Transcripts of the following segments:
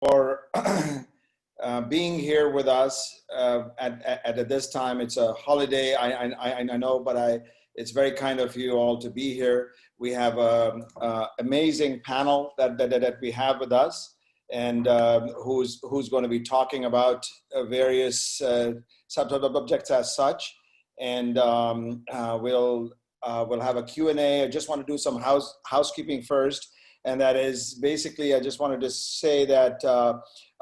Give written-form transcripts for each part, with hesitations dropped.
for being here with us at this time. It's a holiday, I know, but it's very kind of you all to be here. We have an amazing panel that we have with us, and who's going to be talking about various subjects as such. And we'll have a Q&A. I just want to do some housekeeping first. And that is basically, I just wanted to say that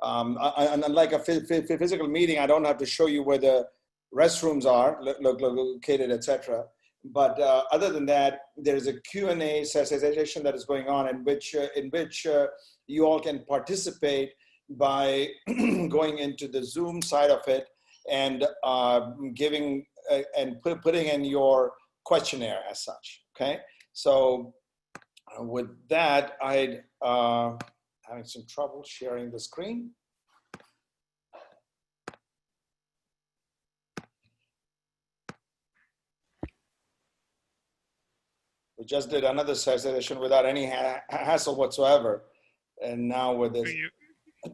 unlike a physical meeting, I don't have to show you where the restrooms are located, etc. But other than that, there's a Q&A session that is going on in which you all can participate by going into the Zoom side of it and giving and putting in your questionnaire as such. Okay, so with that, I'd having some trouble sharing the screen. We just did another session without any hassle whatsoever, and now with this,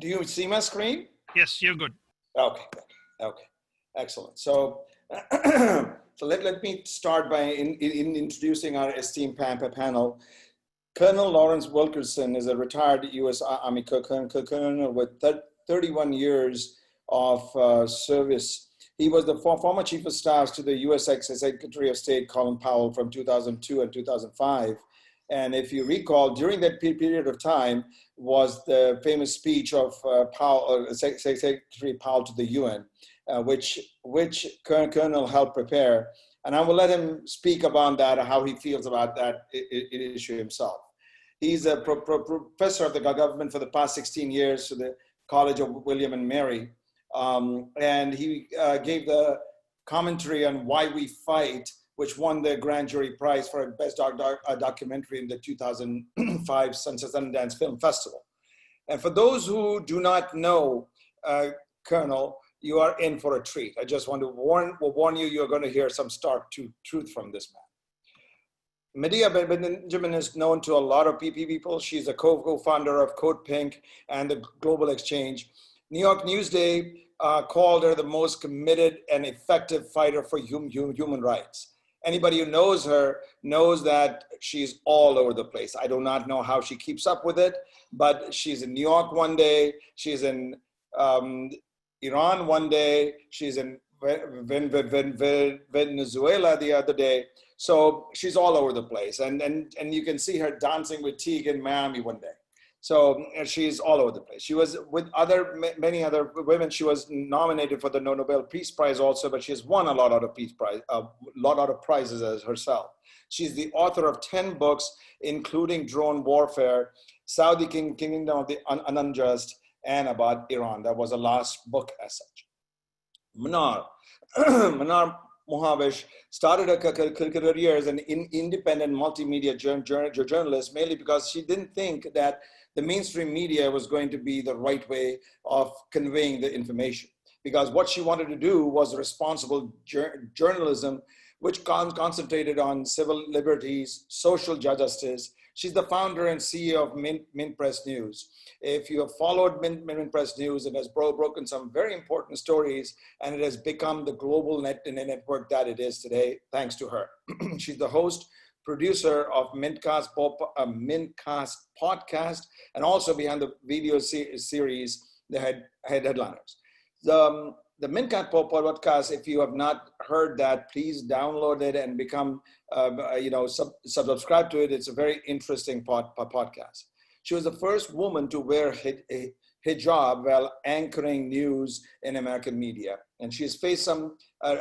do you see my screen? Yes, you're good. Okay, okay, excellent. So, so let me start by introducing our esteemed panel. Colonel Lawrence Wilkerson is a retired U.S. Army colonel with 31 years of service. He was the former Chief of Staff to the U.S. Secretary of State Colin Powell from 2002 and 2005. And if you recall, during that period of time was the famous speech of Secretary Powell to the UN, which Colonel helped prepare. And I will let him speak about that, how he feels about that issue himself. He's a professor of the government for the past 16 years to the College of William and Mary. And he gave the commentary on Why We Fight, which won the Grand Jury Prize for Best Documentary in the 2005 Sundance Film Festival. And for those who do not know Colonel, you are in for a treat. I just want to warn you, you're going to hear some stark truth from this man. Medea Benjamin is known to a lot of people. She's a co-founder of Code Pink and the Global Exchange. New York Newsday called her the most committed and effective fighter for human rights. Anybody who knows her knows that she's all over the place. I do not know how she keeps up with it, but she's in New York one day, she's in Iran one day, she's in Venezuela the other day. So she's all over the place. And you can see her dancing with Teague in Miami one day. So she's all over the place. She was with many other women. She was nominated for the Nobel Peace Prize also, but she has won a lot of prizes as herself. She's the author of 10 books, including Drone Warfare, Saudi Kingdom of the Unjust, and about Iran. That was the last book as such. Mnar Muhawesh started her career as an independent multimedia journalist, mainly because she didn't think that the mainstream media was going to be the right way of conveying the information. Because what she wanted to do was responsible journalism, which concentrated on civil liberties, social justice. She's the founder and CEO of Mint Press News. If you have followed Mint Press News, it has broken some very important stories, and it has become the global network that it is today, thanks to her. She's the host, producer of Mintcast podcast, and also behind the video series, The Headliners. The Mintcast podcast, if you have not heard that, please download it and become, subscribe to it. It's a very interesting podcast. She was the first woman to wear hijab while anchoring news in American media. And she's faced a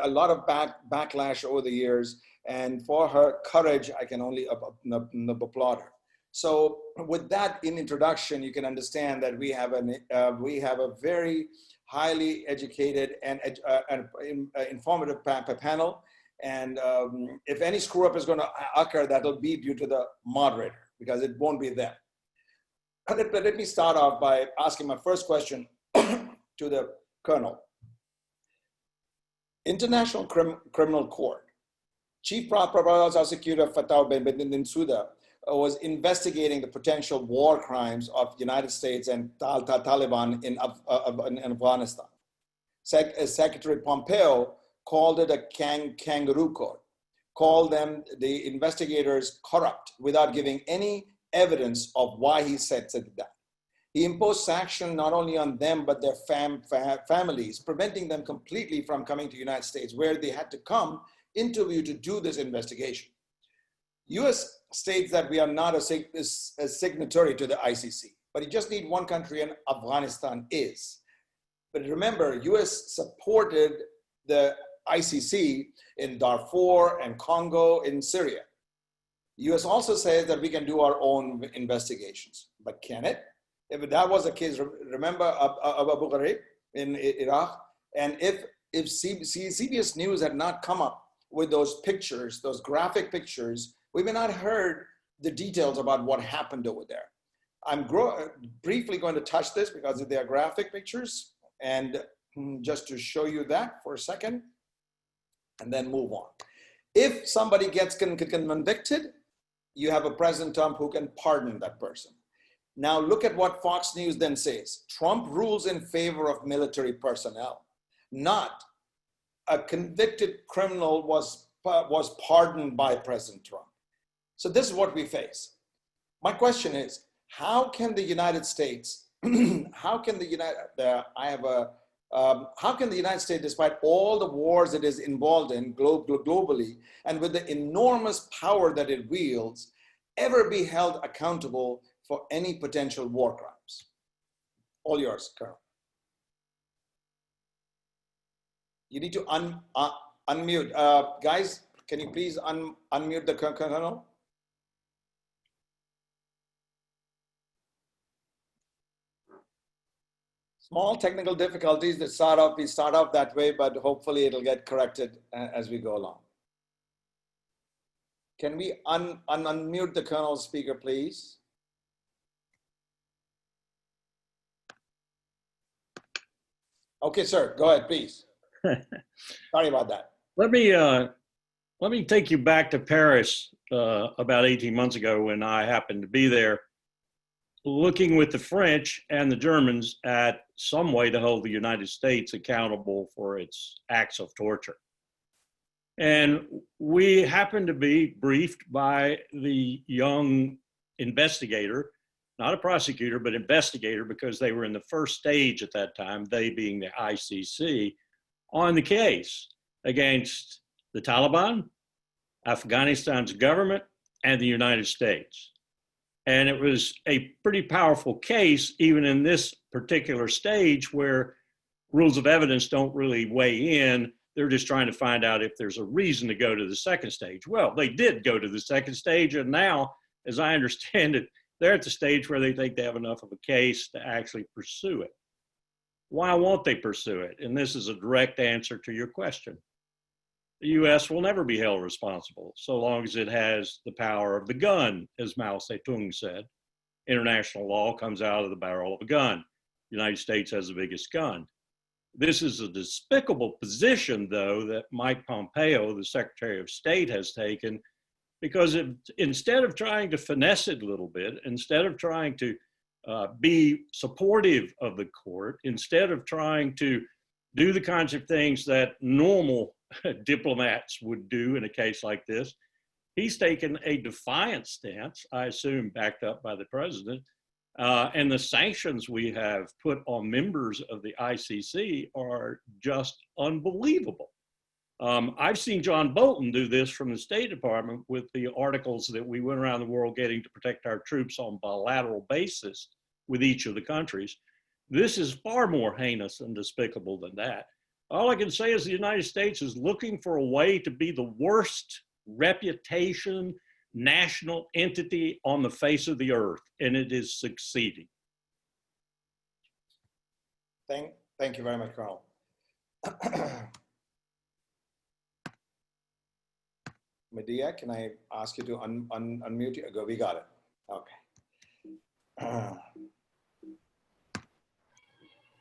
lot of backlash over the years. And for her courage, I can only applaud her. So with that in introduction, you can understand that we have a very highly educated and informative panel. And if any screw up is going to occur, that'll be due to the moderator, because it won't be them. Let me start off by asking my first question to the Colonel. International Criminal Court. Chief Prosecutor Fattah Bensouda was investigating the potential war crimes of the United States and Taliban in Afghanistan. Secretary Pompeo called it a kangaroo court, called them, the investigators, corrupt without giving any evidence of why he said that. He imposed sanction not only on them, but their families, preventing them completely from coming to the United States, where they had to come interview to do this investigation. US states that we are not a signatory to the ICC, but you just need one country, and Afghanistan is. But remember, US supported the ICC in Darfur and Congo, in Syria. US also says that we can do our own investigations, but can it? If that was the case, remember Abu Ghraib in Iraq? And if CBS News had not come up with those pictures, those graphic pictures, we may not have heard the details about what happened over there. I'm briefly going to touch this because they are graphic pictures, and just to show you that for a second, and then move on. If somebody gets convicted, you have a President Trump who can pardon that person. Now look at what Fox News then says. Trump rules in favor of military personnel, not a convicted criminal was pardoned by President Trump. So this is what we face. My question is, how can the United States, how can the United States, despite all the wars it is involved in globally, and with the enormous power that it wields, ever be held accountable for any potential war crimes? All yours, Colonel. You need to unmute. Guys, can you please unmute the Colonel? Small technical difficulties that we start off that way, but hopefully it'll get corrected as we go along. Can we unmute the Colonel's speaker, please? Okay, sir, go ahead, please. Sorry about that. Let me take you back to Paris about 18 months ago when I happened to be there, looking with the French and the Germans at some way to hold the United States accountable for its acts of torture. And we happened to be briefed by the young investigator, not a prosecutor, but investigator, because they were in the first stage at that time, they being the ICC, on the case against the Taliban, Afghanistan's government, and the United States. And it was a pretty powerful case, even in this particular stage where rules of evidence don't really weigh in. They're just trying to find out if there's a reason to go to the second stage. Well, they did go to the second stage, and now, as I understand it, they're at the stage where they think they have enough of a case to actually pursue it. Why won't they pursue it? And this is a direct answer to your question. The US will never be held responsible so long as it has the power of the gun, as Mao Zedong said. International law comes out of the barrel of a gun. The United States has the biggest gun. This is a despicable position, though, that Mike Pompeo, the Secretary of State, has taken, because instead of trying to finesse it a little bit, instead of trying to be supportive of the court, instead of trying to do the kinds of things that normal diplomats would do in a case like this, he's taken a defiant stance, I assume backed up by the president, and the sanctions we have put on members of the ICC are just unbelievable. I've seen John Bolton do this from the State Department with the articles that we went around the world getting to protect our troops on bilateral basis with each of the countries. This is far more heinous and despicable than that. All I can say is the United States is looking for a way to be the worst reputation national entity on the face of the earth, and it is succeeding. Thank you very much, Colonel. Medea, can I ask you to unmute you? Go, we got it. Okay.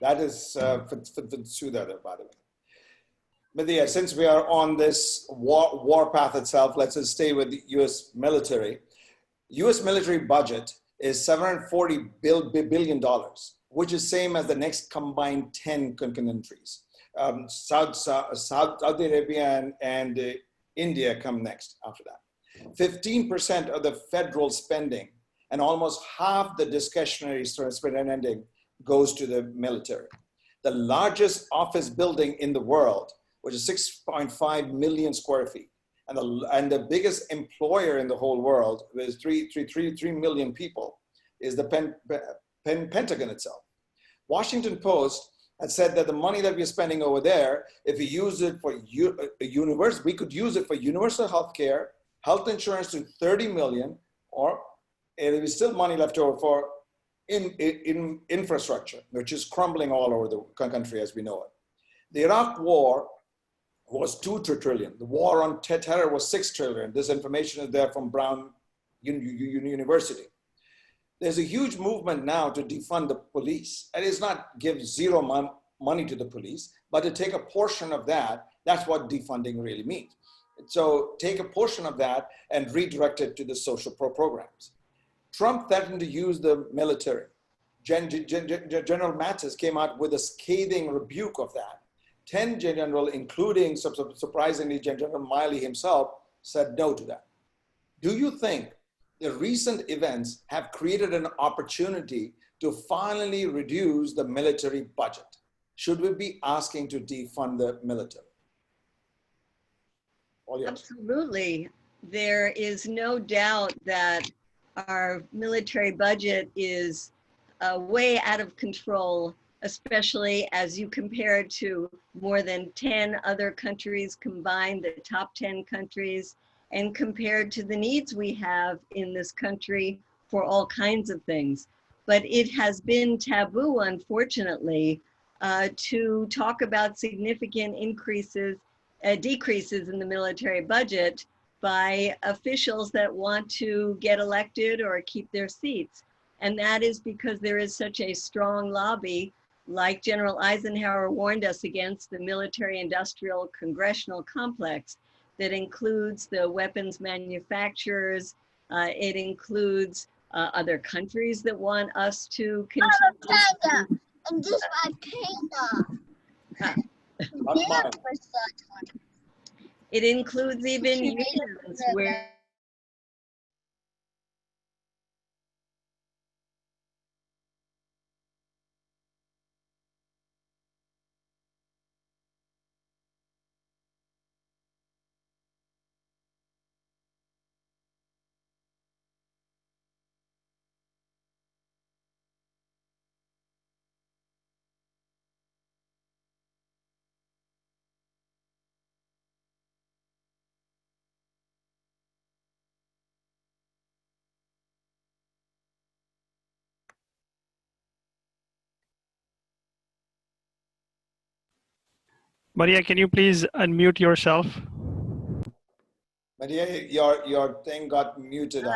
That is for Sudha, by the way. Medea, since we are on this war path itself, let's just stay with the US military. US military budget is $740 billion, which is same as the next combined 10 countries. Saudi Arabia and India come next after that. 15% of the federal spending and almost half the discretionary spending goes to the military. The largest office building in the world, which is 6.5 million square feet, and the biggest employer in the whole world, with 3 million people, is the Pentagon itself. Washington Post had said that the money that we're spending over there, if we use it for we could use it for universal health care, health insurance to 30 million, or there is still money left over for in infrastructure, which is crumbling all over the country as we know it. The Iraq war was 2 trillion. The war on terror was 6 trillion. This information is there from Brown University. There's a huge movement now to defund the police. And it's not give zero money to the police, but to take a portion of that. That's what defunding really means. So take a portion of that and redirect it to the social programs. Trump threatened to use the military. General Mattis came out with a scathing rebuke of that. 10 generals, including surprisingly General Miley himself, said no to that. Do you think the recent events have created an opportunity to finally reduce the military budget? Should we be asking to defund the military? Absolutely. There is no doubt that our military budget is way out of control, especially as you compare it to more than 10 other countries combined, the top 10 countries, and compared to the needs we have in this country for all kinds of things. But it has been taboo, unfortunately, to talk about significant decreases in the military budget by officials that want to get elected or keep their seats. And that is because there is such a strong lobby, like General Eisenhower warned us against, the military-industrial congressional complex that includes the weapons manufacturers. It includes other countries that want us to continue. And just like China. It includes even unions where Maria, can you please unmute yourself? Medea, your thing got muted.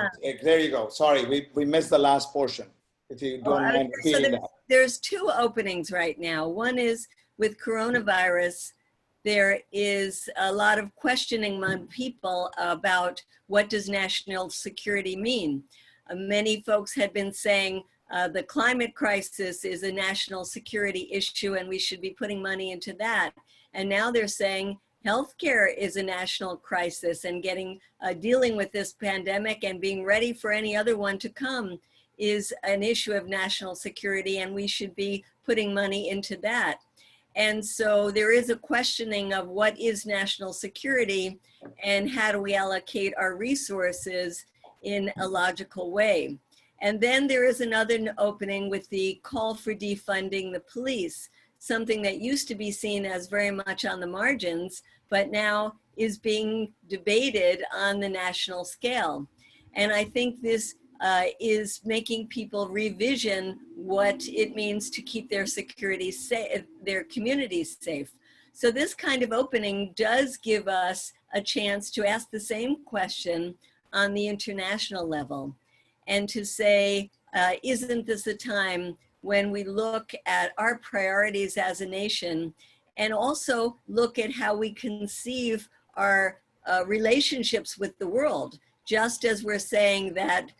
There you go. Sorry, we missed the last portion. If you don't mind repeating that. There's 2 openings right now. One is with coronavirus. There is a lot of questioning among people about what does national security mean. Many folks had been saying the climate crisis is a national security issue and we should be putting money into that. And now they're saying healthcare is a national crisis, and dealing with this pandemic and being ready for any other one to come is an issue of national security, and we should be putting money into that. And so there is a questioning of what is national security and how do we allocate our resources in a logical way. And then there is another opening with the call for defunding the police, something that used to be seen as very much on the margins, but now is being debated on the national scale. And I think this is making people revision what it means to keep their security safe, their communities safe. So this kind of opening does give us a chance to ask the same question on the international level and to say, isn't this a time when we look at our priorities as a nation and also look at how we conceive our relationships with the world, just as we're saying that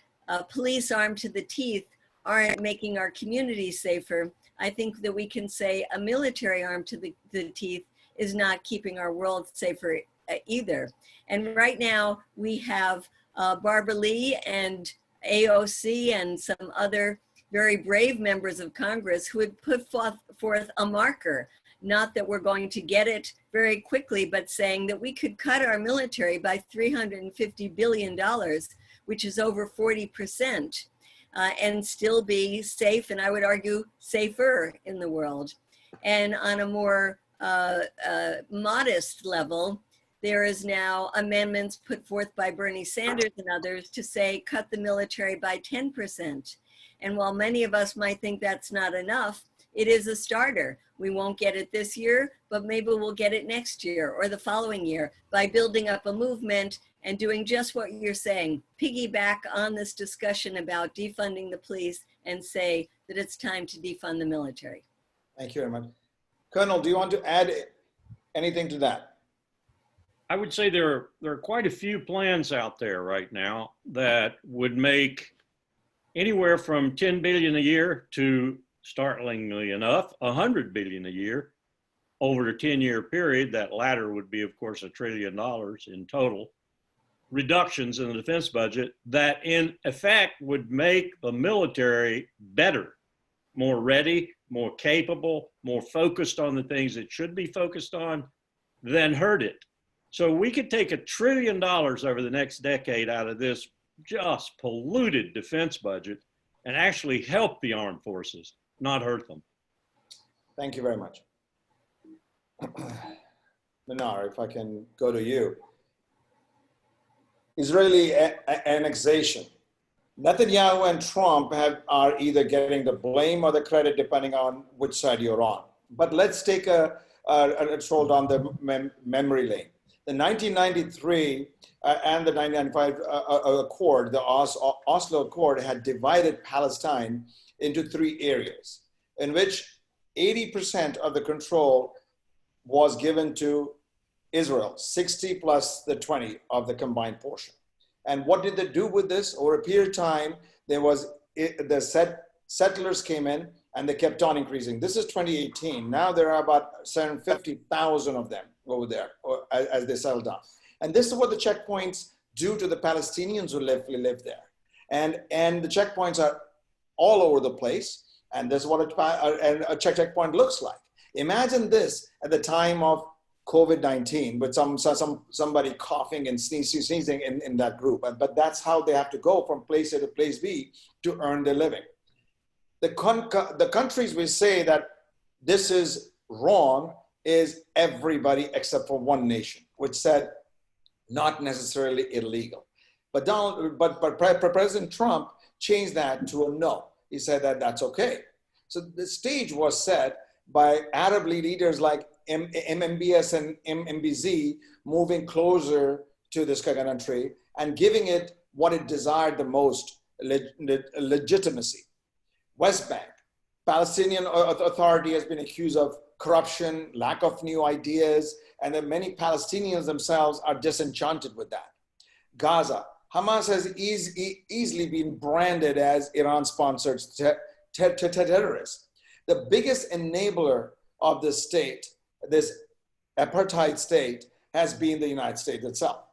police armed to the teeth aren't making our communities safer, I think that we can say a military armed to the teeth is not keeping our world safer either. And right now we have Barbara Lee and AOC and some other very brave members of Congress who had put forth a marker, not that we're going to get it very quickly, but saying that we could cut our military by $350 billion, which is over 40%, and still be safe, and I would argue safer in the world. And on a more modest level, there is now amendments put forth by Bernie Sanders and others to say cut the military by 10%. And while many of us might think that's not enough, it is a starter. We won't get it this year, but maybe we'll get it next year or the following year by building up a movement and doing just what you're saying, piggyback on this discussion about defunding the police and say that it's time to defund the military. Thank you very much. Colonel, do you want to add anything to that? I would say there are quite a few plans out there right now that would make anywhere from 10 billion a year to, startlingly enough, 100 billion a year over a 10-year period. That latter would be, of course, $1 trillion in total reductions in the defense budget that in effect would make the military better, more ready, more capable, more focused on the things it should be focused on, than hurt it. So we could take $1 trillion over the next decade out of this just polluted defense budget and actually help the armed forces, not hurt them. Thank you very much. Mnar, if I can go to you. Israeli annexation. Netanyahu and Trump are either getting the blame or the credit depending on which side you're on. But let's take a stroll down the memory lane. The 1993 and the 1995 Accord, the Oslo Accord, had divided Palestine into 3 areas in which 80% of the control was given to Israel, 60 plus the 20 of the combined portion. And what did they do with this? Over a period of time, the settlers came in and they kept on increasing. This is 2018. Now there are about 750,000 of them over there as they settle down. And this is what the checkpoints do to the Palestinians who live there. And the checkpoints are all over the place. And this is what a checkpoint looks like. Imagine this at the time of COVID-19 with somebody coughing and sneezing in that group. But that's how they have to go from place A to place B to earn their living. The countries we say that this is wrong is everybody except for one nation, which said not necessarily illegal. But President Trump changed that to a no. He said that that's okay. So the stage was set by Arab leaders like MBS and MBZ moving closer to this country and giving it what it desired the most, legitimacy. West Bank, Palestinian Authority has been accused of corruption, lack of new ideas, and that many Palestinians themselves are disenchanted with that. Gaza, Hamas has easily been branded as Iran-sponsored terrorists. The biggest enabler of this state, this apartheid state, has been the United States itself.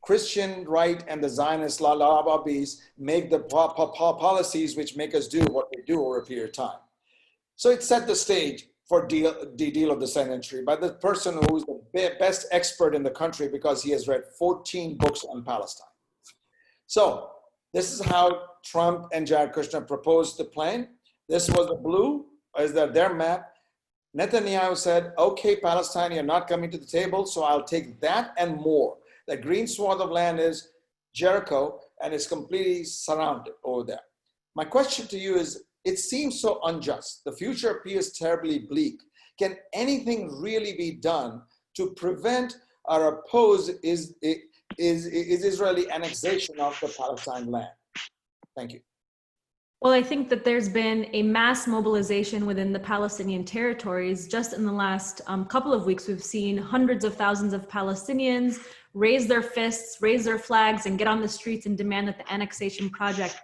Christian right and the Zionist lobbies make the policies which make us do what we do over a period of time. So it set the stage for the deal of the century by the person who's the best expert in the country because he has read 14 books on Palestine. So this is how Trump and Jared Kushner proposed the plan. This was the blue, is that their map. Netanyahu said, okay, Palestine, you're not coming to the table, so I'll take that and more. The green swath of land is Jericho, and it's completely surrounded over there. My question to you is, it seems so unjust. The future appears terribly bleak. Can anything really be done to prevent or oppose is Israeli annexation of the Palestine land? Thank you. Well, I think that there's been a mass mobilization within the Palestinian territories. Just in the last couple of weeks, we've seen hundreds of thousands of Palestinians raise their fists, raise their flags, and get on the streets and demand that the annexation project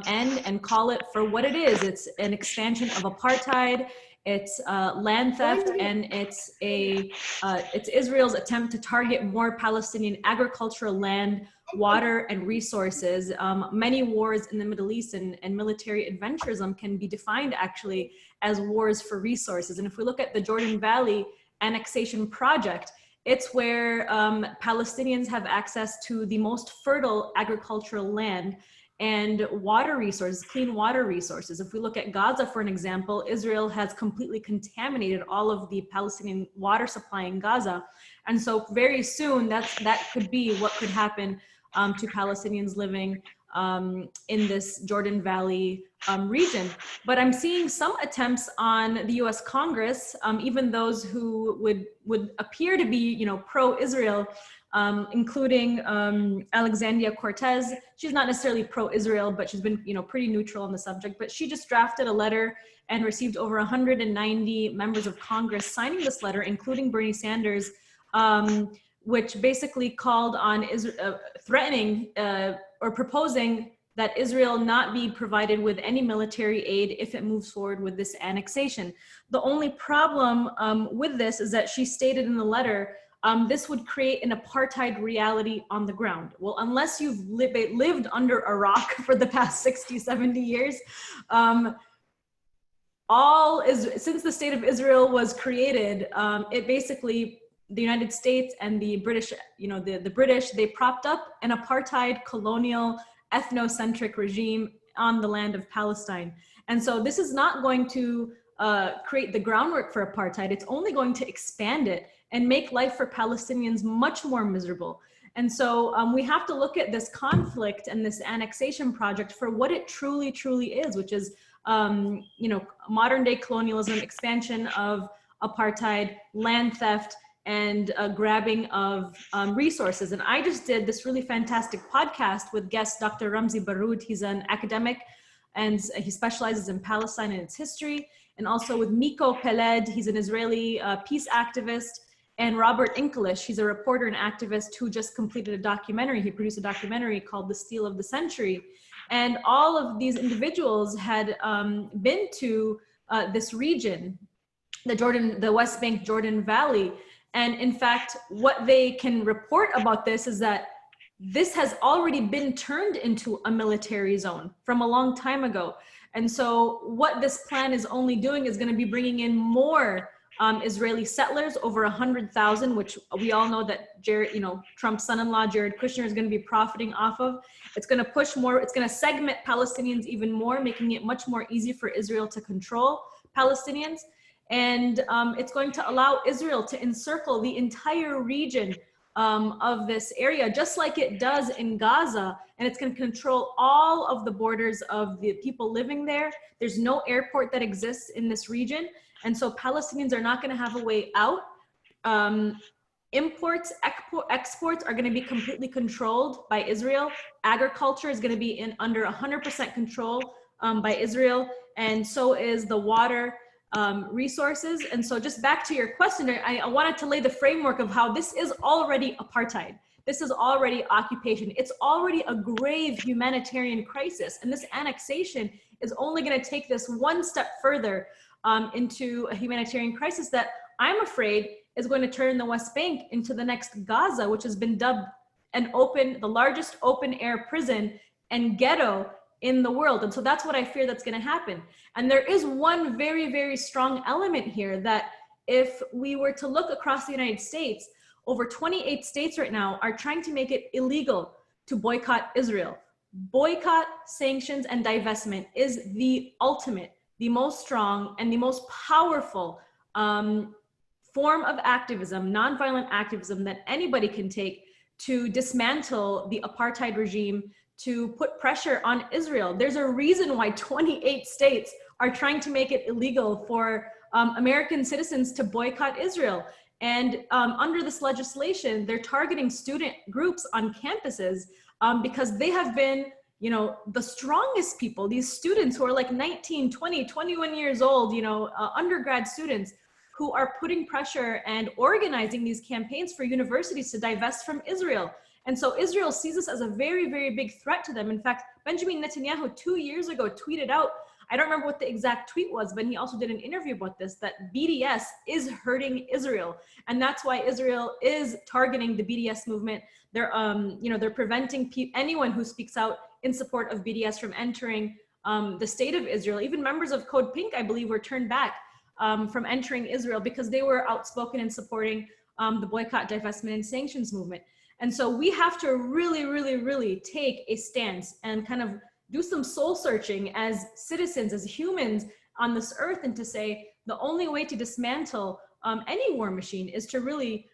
end and call it for what it is. It's an expansion of apartheid, it's land theft, and it's Israel's attempt to target more Palestinian agricultural land, water, and resources. Many wars in the Middle East and military adventurism can be defined actually as wars for resources. And if we look at the Jordan Valley annexation project, it's where Palestinians have access to the most fertile agricultural land and water resources, clean water resources. If we look at Gaza, for an example, Israel has completely contaminated all of the Palestinian water supply in Gaza. And so very soon that could be what could happen to Palestinians living in this Jordan Valley region. But I'm seeing some attempts on the US Congress, even those who would appear to be, pro-Israel, including Alexandria Cortez. She's not necessarily pro-Israel, but she's been, pretty neutral on the subject. But she just drafted a letter and received over 190 members of Congress signing this letter, including Bernie Sanders, which basically called on threatening or proposing that Israel not be provided with any military aid if it moves forward with this annexation. The only problem with this is that she stated in the letter, this would create an apartheid reality on the ground. Well, unless you've lived under a rock for the past 60, 70 years, since the state of Israel was created, it basically, the United States and the British, the British, they propped up an apartheid colonial ethnocentric regime on the land of Palestine. And so this is not going to create the groundwork for apartheid. It's only going to expand it and make life for Palestinians much more miserable. And so we have to look at this conflict and this annexation project for what it truly, truly is, which is, modern day colonialism, expansion of apartheid, land theft, and grabbing of resources. And I just did this really fantastic podcast with guest Dr. Ramzi Baroud. He's an academic and he specializes in Palestine and its history. And also with Miko Peled, he's an Israeli peace activist. And Robert Inkelish, he's a reporter and activist who just completed a documentary. He produced a documentary called The Steal of the Century. And all of these individuals had been to this region, the West Bank, Jordan Valley. And in fact, what they can report about this is that this has already been turned into a military zone from a long time ago. And so what this plan is only doing is going to be bringing in more Israeli settlers, over 100,000, which we all know that Trump's son-in-law, Jared Kushner, is going to be profiting off of. It's going to push more, it's going to segment Palestinians even more, making it much more easy for Israel to control Palestinians. And it's going to allow Israel to encircle the entire region of this area, just like it does in Gaza. And it's going to control all of the borders of the people living there. There's no airport that exists in this region. And so Palestinians are not going to have a way out. Imports, exports are going to be completely controlled by Israel. Agriculture is going to be under 100% control by Israel. And so is the water resources. And so just back to your question, I wanted to lay the framework of how this is already apartheid. This is already occupation. It's already a grave humanitarian crisis. And this annexation is only going to take this one step further into a humanitarian crisis that I'm afraid is going to turn the West Bank into the next Gaza, which has been dubbed the largest open air prison and ghetto in the world. And so that's what I fear that's going to happen. And there is one very, very strong element here that if we were to look across the United States, over 28 states right now are trying to make it illegal to boycott Israel. Boycott, sanctions, and divestment is the ultimate, the most strong, and the most powerful form of activism, nonviolent activism that anybody can take to dismantle the apartheid regime, to put pressure on Israel. There's a reason why 28 states are trying to make it illegal for American citizens to boycott Israel. And under this legislation, they're targeting student groups on campuses because they have been, the strongest people, these students who are like 19, 20, 21 years old, undergrad students who are putting pressure and organizing these campaigns for universities to divest from Israel. And so Israel sees this as a very, very big threat to them. In fact, Benjamin Netanyahu 2 years ago tweeted out, I don't remember what the exact tweet was, but he also did an interview about this, that BDS is hurting Israel. And that's why Israel is targeting the BDS movement. They're, they're preventing anyone who speaks out in support of BDS from entering the state of Israel. Even members of Code Pink, I believe, were turned back from entering Israel because they were outspoken in supporting the boycott, divestment, and sanctions movement. And so we have to really, really, really take a stance and kind of do some soul searching as citizens, as humans on this earth, and to say the only way to dismantle any war machine is to really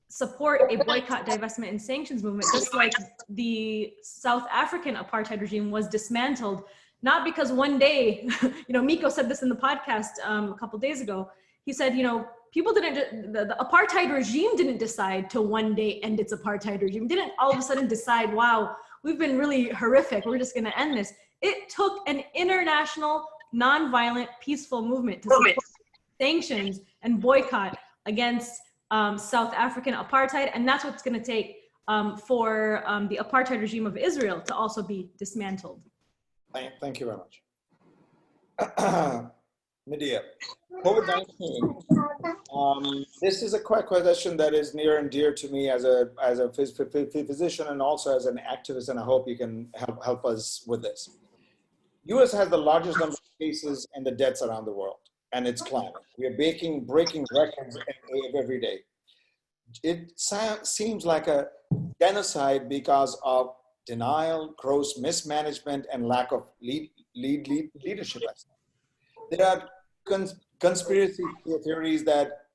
support a boycott, divestment, and sanctions movement, just like the South African apartheid regime was dismantled, not because one day, Miko said this in the podcast a couple days ago. He said, people didn't, the apartheid regime didn't decide to one day end its apartheid regime, didn't all of a sudden decide, wow, we've been really horrific, we're just gonna end this. It took an international, nonviolent, peaceful movement to support sanctions and boycott against South African apartheid, and that's what it's gonna take for the apartheid regime of Israel to also be dismantled. Thank you very much. Medea, COVID-19. This is a question that is near and dear to me as a physician and also as an activist, and I hope you can help us with this. U.S. has the largest number of cases and the deaths around the world, and it's climbing. We are breaking records every day. It seems like a genocide because of denial, gross mismanagement, and lack of leadership. There are conspiracy theories that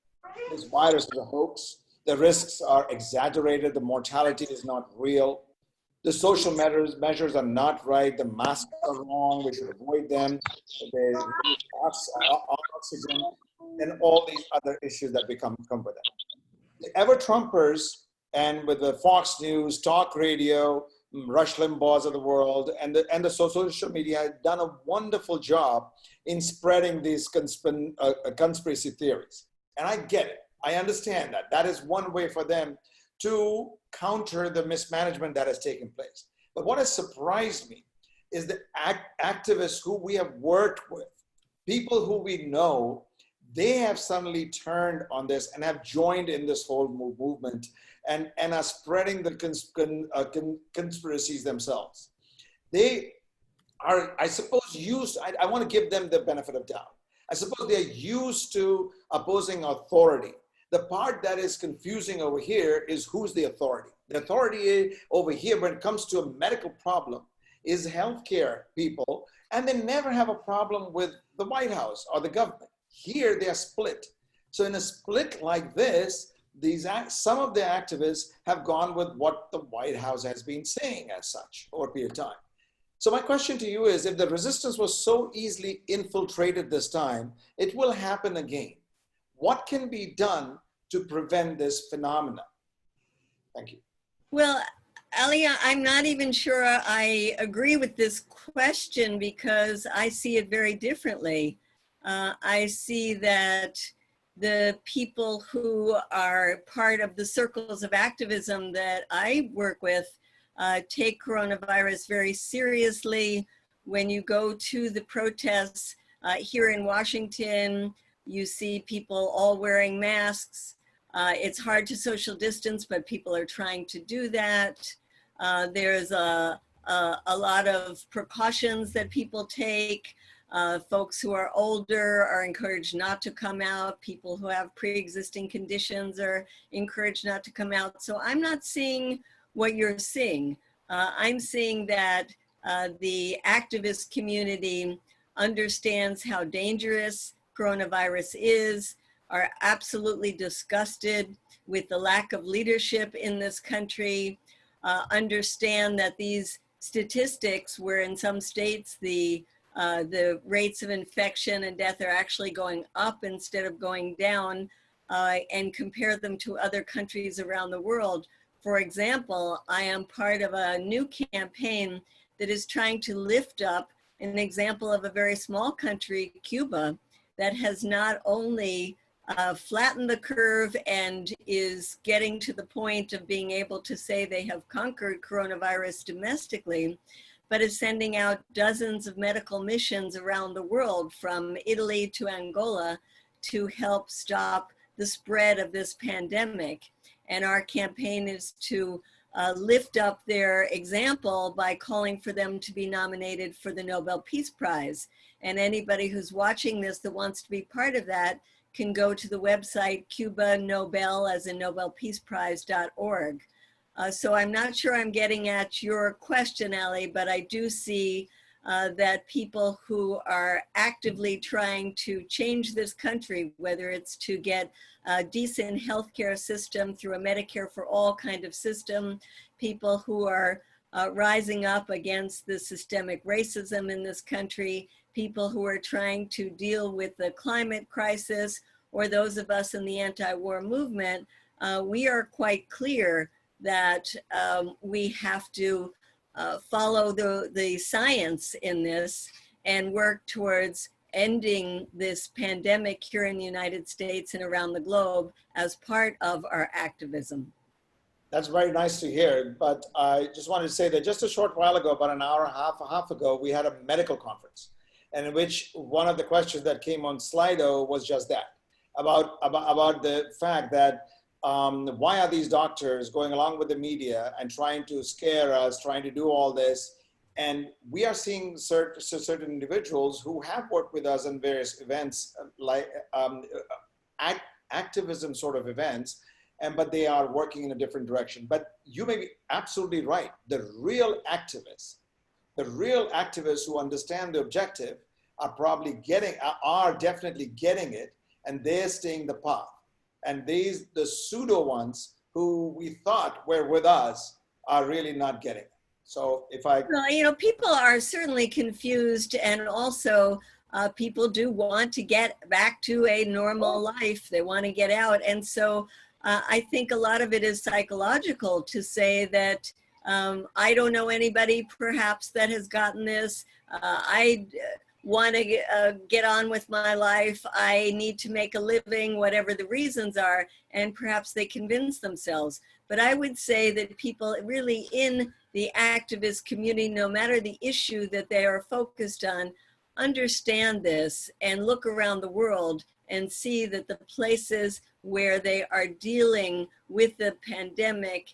this virus is a hoax. The risks are exaggerated. The mortality is not real. The social measures are not right. The masks are wrong. We should avoid them. The oxygen and all these other issues that come with it. The ever-Trumpers and with the Fox News, talk radio, Rush Limbaughs of the world, and the social media have done a wonderful job in spreading these conspiracy theories. And I get it. I understand that. That is one way for them to counter the mismanagement that has taken place. But what has surprised me is the activists who we have worked with, people who we know, they have suddenly turned on this and have joined in this whole movement and are spreading the conspiracies themselves. They are, I suppose, I want to give them the benefit of doubt. I suppose they're used to opposing authority. The part that is confusing over here is who's the authority. The authority over here when it comes to a medical problem is healthcare people, and they never have a problem with the White House or the government. Here they are split. So in a split like this, some of the activists have gone with what the White House has been saying as such over a period of time. So my question to you is, if the resistance was so easily infiltrated this time, it will happen again. What can be done to prevent this phenomenon? Thank you. Well, Alia, I'm not even sure I agree with this question because I see it very differently. I see that the people who are part of the circles of activism that I work with take coronavirus very seriously. When you go to the protests here in Washington, you see people all wearing masks. It's hard to social distance, but people are trying to do that. There's a lot of precautions that people take. Folks who are older are encouraged not to come out. People who have pre-existing conditions are encouraged not to come out. So I'm not seeing what you're seeing. I'm seeing that the activist community understands how dangerous coronavirus is, are absolutely disgusted with the lack of leadership in this country, understand that these statistics where in some states the rates of infection and death are actually going up instead of going down, and compare them to other countries around the world. For example, I am part of a new campaign that is trying to lift up an example of a very small country, Cuba, that has not only flattened the curve and is getting to the point of being able to say they have conquered coronavirus domestically, but is sending out dozens of medical missions around the world from Italy to Angola to help stop the spread of this pandemic. And our campaign is to lift up their example by calling for them to be nominated for the Nobel Peace Prize. And anybody who's watching this that wants to be part of that can go to the website Cuba Nobel, as in NobelPeacePrize.org. So I'm not sure I'm getting at your question, Ali, but I do see that people who are actively trying to change this country, whether it's to get a decent healthcare system through a Medicare for all kind of system, people who are rising up against the systemic racism in this country, people who are trying to deal with the climate crisis, or those of us in the anti-war movement, we are quite clear that we have to follow the science in this and work towards ending this pandemic here in the United States and around the globe as part of our activism. That's very nice to hear, but I just wanted to say that just a short while ago, about an hour and a half ago, we had a medical conference, and in which one of the questions that came on Slido was just that, about the fact that why are these doctors going along with the media and trying to scare us, trying to do all this? And we are seeing certain individuals who have worked with us in various events, like activism sort of events, but they are working in a different direction. But you may be absolutely right. The real activists who understand the objective are definitely getting it, and they're staying the path. And the pseudo ones who we thought were with us are really not getting it. So well, people are certainly confused, and also people do want to get back to a normal life. They want to get out. And so I think a lot of it is psychological to say that I don't know anybody perhaps that has gotten this. I want to get on with my life. I need to make a living, whatever the reasons are, and perhaps they convince themselves. But I would say that people really in the activist community, no matter the issue that they are focused on, understand this and look around the world and see that the places where they are dealing with the pandemic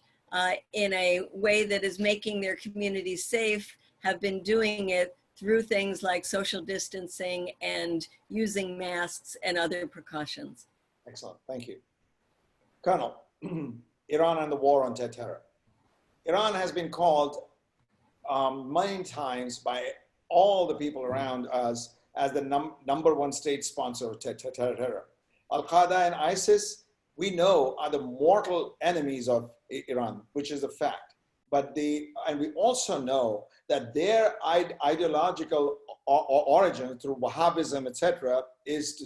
in a way that is making their communities safe have been doing it through things like social distancing and using masks and other precautions. Excellent, thank you. Colonel, Iran and the war on terror. Iran has been called many times by all the people around us as the number one state sponsor of terror. Al-Qaeda and ISIS, we know, are the mortal enemies of Iran, which is a fact. And we also know that their ideological origin through Wahhabism, etc., is to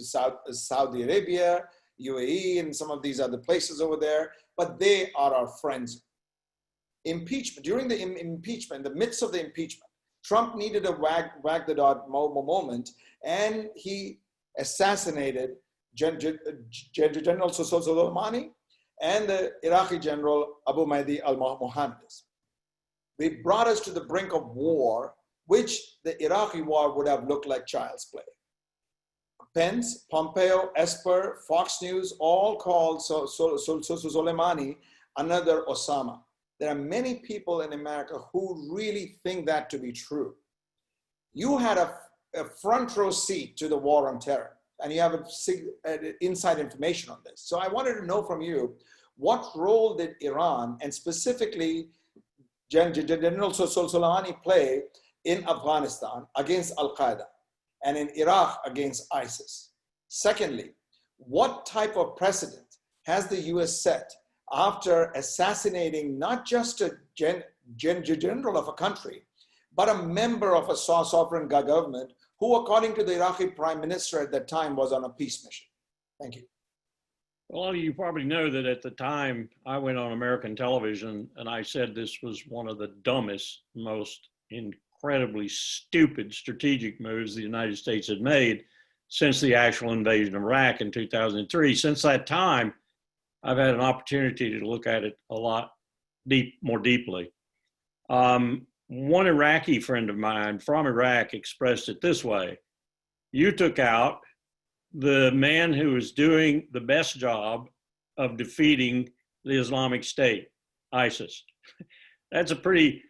Saudi Arabia, UAE, and some of these other places over there, but they are our friends. Impeachment, during the impeachment, in the midst of the impeachment, Trump needed a wag the dog moment, and he assassinated General Soleimani and the Iraqi General Abu Mahdi al-Mohandes. They brought us to the brink of war, which the Iraqi war would have looked like child's play. Pence, Pompeo, Esper, Fox News all called Soleimani another Osama. There are many people in America who really think that to be true. You had a front row seat to the war on terror, and you have inside information on this. So I wanted to know from you, what role did Iran, and specifically General Soleimani, play in Afghanistan against Al-Qaeda, and in Iraq against ISIS? Secondly, what type of precedent has the US set after assassinating not just a general of a country, but a member of a sovereign government who, according to the Iraqi prime minister at that time, was on a peace mission? Thank you. Well, you probably know that at the time I went on American television and I said this was one of the dumbest, most incredibly stupid strategic moves the United States had made since the actual invasion of Iraq in 2003. Since that time, I've had an opportunity to look at it a lot more deeply. One Iraqi friend of mine from Iraq expressed it this way: you took out the man who was doing the best job of defeating the Islamic State, ISIS. That's a pretty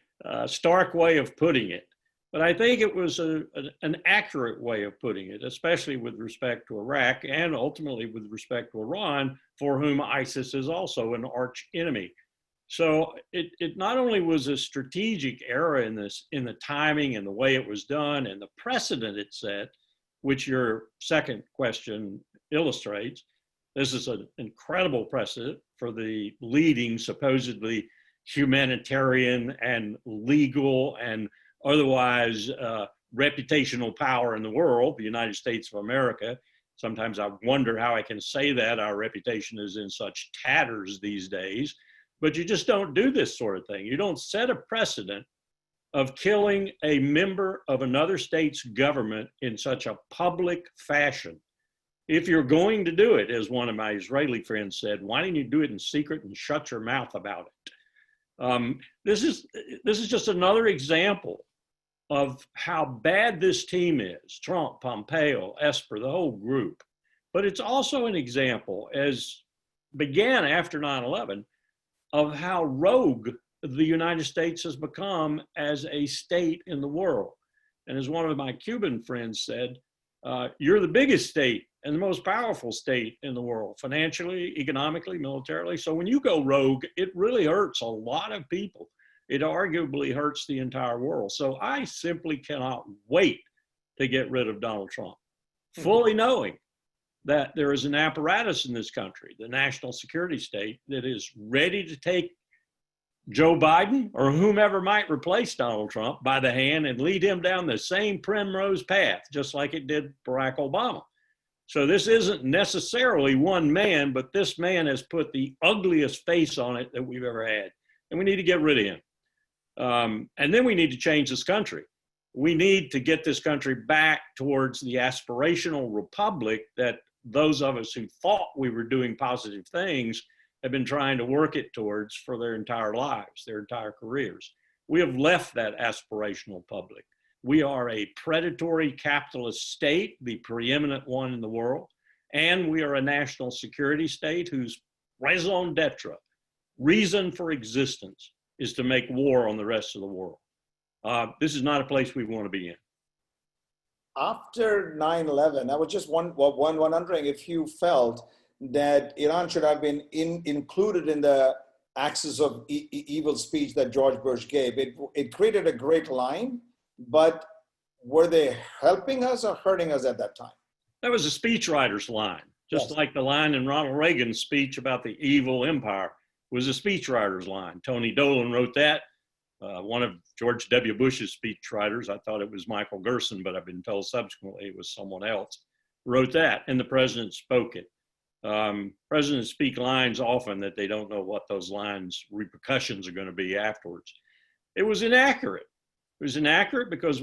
stark way of putting it. But I think it was an accurate way of putting it, especially with respect to Iraq and ultimately with respect to Iran, for whom ISIS is also an arch enemy. So it not only was a strategic error in the timing and the way it was done and the precedent it set, which your second question illustrates. This is an incredible precedent for the leading, supposedly humanitarian and legal and otherwise reputational power in the world, the United States of America. Sometimes I wonder how I can say that. Our reputation is in such tatters these days. But you just don't do this sort of thing. You don't set a precedent of killing a member of another state's government in such a public fashion. If you're going to do it, as one of my Israeli friends said, why didn't you do it in secret and shut your mouth about it? This is just another example of how bad this team is, Trump, Pompeo, Esper, the whole group. But it's also an example, as began after 9/11, of how rogue the United States has become as a state in the world. And as one of my Cuban friends said, you're the biggest state and the most powerful state in the world, financially, economically, militarily. So when you go rogue, it really hurts a lot of people. It arguably hurts the entire world. So I simply cannot wait to get rid of Donald Trump, fully knowing that there is an apparatus in this country, the national security state, that is ready to take Joe Biden or whomever might replace Donald Trump by the hand and lead him down the same primrose path, just like it did Barack Obama. So this isn't necessarily one man, but this man has put the ugliest face on it that we've ever had. And we need to get rid of him. And then we need to change this country. We need to get this country back towards the aspirational republic that those of us who thought we were doing positive things have been trying to work it towards for their entire lives, their entire careers. We have left that aspirational public. We are a predatory capitalist state, the preeminent one in the world, and we are a national security state whose raison d'etre, reason for existence, is to make war on the rest of the world. This is not a place we want to be in. After 9/11, I was just wondering if you felt that Iran should have been included in the axis of evil speech that George Bush gave. It created a great line, but were they helping us or hurting us at that time? That was a speechwriter's line, just like the line in Ronald Reagan's speech about the evil empire was a speechwriter's line. Tony Dolan wrote that. One of George W. Bush's speechwriters, I thought it was Michael Gerson, but I've been told subsequently it was someone else, wrote that, and the president spoke it. Presidents speak lines often that they don't know what those lines' repercussions are going to be afterwards. It was inaccurate. It was inaccurate because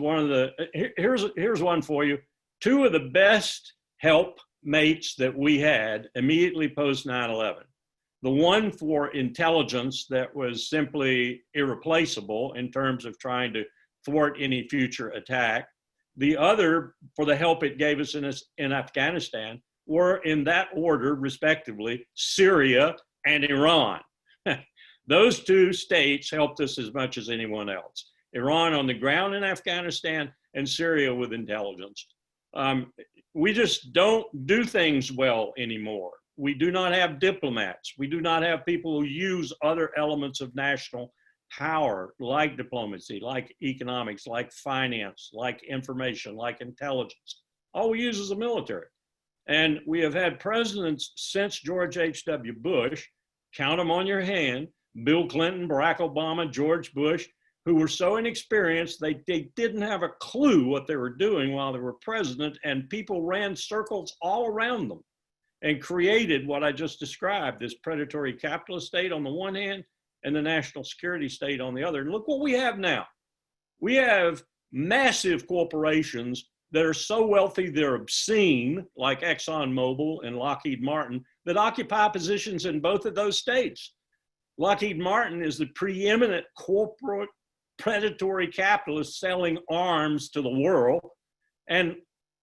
here's one for you. Two of the best helpmates that we had immediately post 9/11. The one for intelligence that was simply irreplaceable in terms of trying to thwart any future attack. The other for the help it gave us in Afghanistan were, in that order, respectively, Syria and Iran. Those two states helped us as much as anyone else. Iran on the ground in Afghanistan and Syria with intelligence. We just don't do things well anymore. We do not have diplomats. We do not have people who use other elements of national power, like diplomacy, like economics, like finance, like information, like intelligence. All we use is the military. And we have had presidents since George H.W. Bush, count them on your hand, Bill Clinton, Barack Obama, George Bush, who were so inexperienced, they didn't have a clue what they were doing while they were president, and people ran circles all around them and created what I just described, this predatory capitalist state on the one hand and the national security state on the other. And look what we have now. We have massive corporations that are so wealthy they're obscene, like ExxonMobil and Lockheed Martin, that occupy positions in both of those states. Lockheed Martin is the preeminent corporate predatory capitalist selling arms to the world, and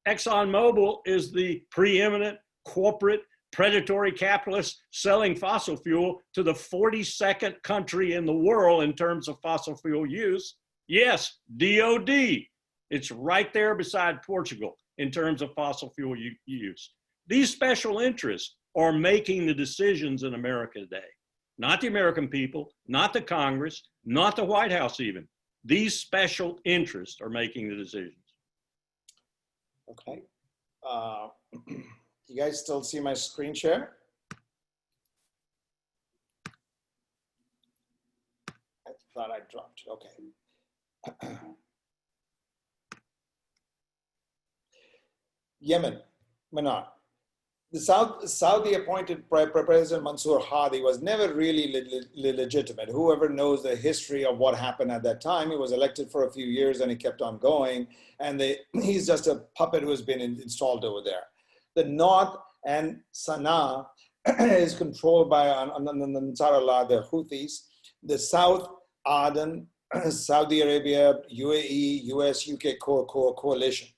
ExxonMobil is the preeminent corporate predatory capitalist selling fossil fuel to the 42nd country in the world in terms of fossil fuel use. Yes, DOD. It's right there beside Portugal in terms of fossil fuel use. These special interests are making the decisions in America today. Not the American people, not the Congress, not the White House even. These special interests are making the decisions. Okay. You guys still see my screen share? I thought I dropped it. Okay. Yemen, Mnar. The Saudi appointed President Mansour Hadi was never really legitimate. Whoever knows the history of what happened at that time, he was elected for a few years and he kept on going. And he's just a puppet who has been installed over there. The north and Sana'a is controlled by Ansarullah, the Houthis. The south, Aden, Saudi Arabia, UAE, US, UK coalition.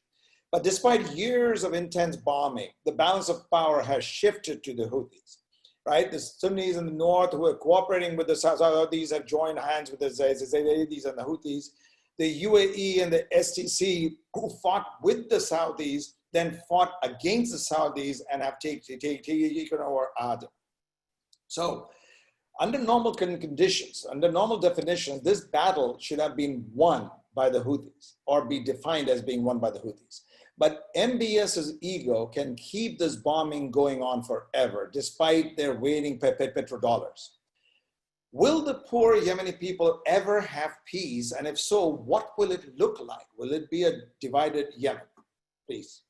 But despite years of intense bombing, the balance of power has shifted to the Houthis, right? The Sunnis in the north who are cooperating with the Saudis have joined hands with the Zaydis and the Houthis. The UAE and the STC who fought with the Saudis then fought against the Saudis and have taken over Aden. So under normal conditions, under normal definitions, this battle should have been won by the Houthis or be defined as being won by the Houthis. But MBS's ego can keep this bombing going on forever, despite their waning petrodollars. Will the poor Yemeni people ever have peace? And if so, what will it look like? Will it be a divided Yemen? Please.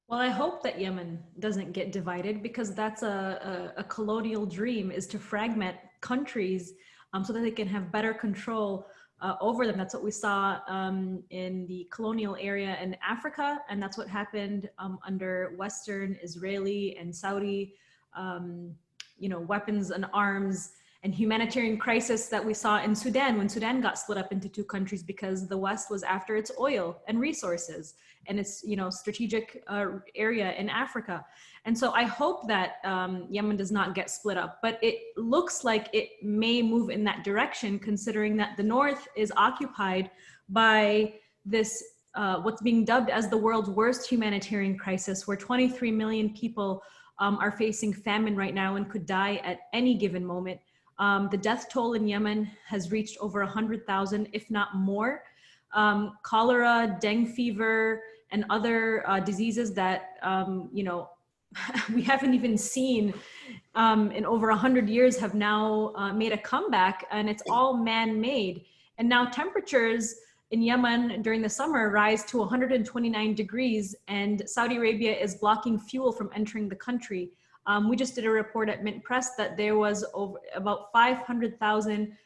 Well, I hope that Yemen doesn't get divided, because that's a colonial dream, is to fragment countries so that they can have better control over them. That's what we saw in the colonial area in Africa, and that's what happened under Western, Israeli, and Saudi, weapons and arms and humanitarian crisis that we saw in Sudan, when Sudan got split up into two countries because the West was after its oil and resources and its strategic area in Africa. And so I hope that Yemen does not get split up, but it looks like it may move in that direction, considering that the north is occupied by this, what's being dubbed as the world's worst humanitarian crisis, where 23 million people are facing famine right now and could die at any given moment. The death toll in Yemen has reached over 100,000, if not more. Cholera, dengue fever, and other diseases that, we haven't even seen in over 100 years have now made a comeback, and it's all man-made. And now temperatures in Yemen during the summer rise to 129 degrees, and Saudi Arabia is blocking fuel from entering the country. We just did a report at Mint Press that there was about 500,000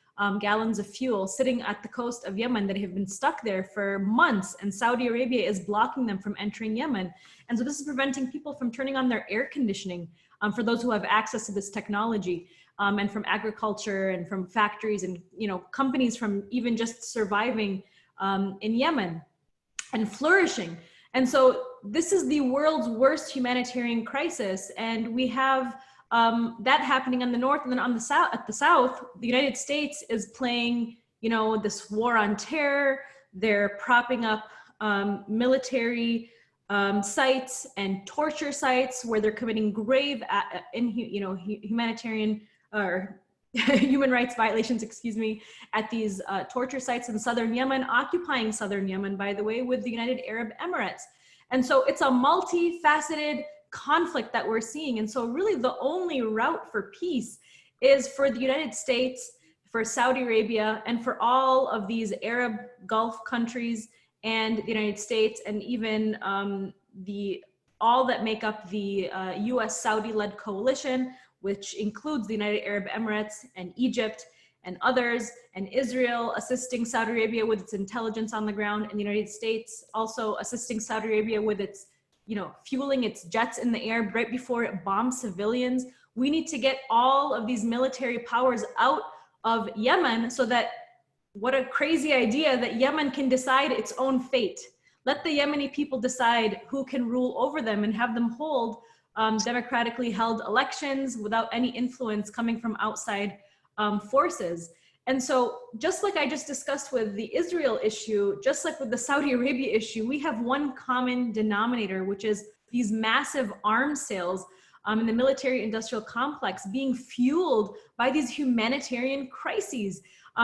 gallons of fuel sitting at the coast of Yemen that have been stuck there for months, and Saudi Arabia is blocking them from entering Yemen. And so this is preventing people from turning on their air conditioning for those who have access to this technology, and from agriculture and from factories and companies from even just surviving in Yemen and flourishing. And so this is the world's worst humanitarian crisis, and we have that happening on the north, and then on the south, at the south, the United States is playing, this war on terror. They're propping up military sites and torture sites where they're committing grave, humanitarian or human rights violations, at these torture sites in southern Yemen, occupying southern Yemen, by the way, with the United Arab Emirates. And so it's a multifaceted conflict that we're seeing. And so really the only route for peace is for the United States, for Saudi Arabia, and for all of these Arab Gulf countries and the United States, and even all that make up the US Saudi-led coalition, which includes the United Arab Emirates and Egypt and others, and Israel assisting Saudi Arabia with its intelligence on the ground, and the United States also assisting Saudi Arabia with its, fueling its jets in the air right before it bombs civilians. We need to get all of these military powers out of Yemen so that, what a crazy idea that Yemen can decide its own fate. Let the Yemeni people decide who can rule over them and have them hold democratically held elections without any influence coming from outside forces. And so just like I just discussed with the Israel issue, just like with the Saudi Arabia issue, we have one common denominator, which is these massive arms sales in the military industrial complex being fueled by these humanitarian crises.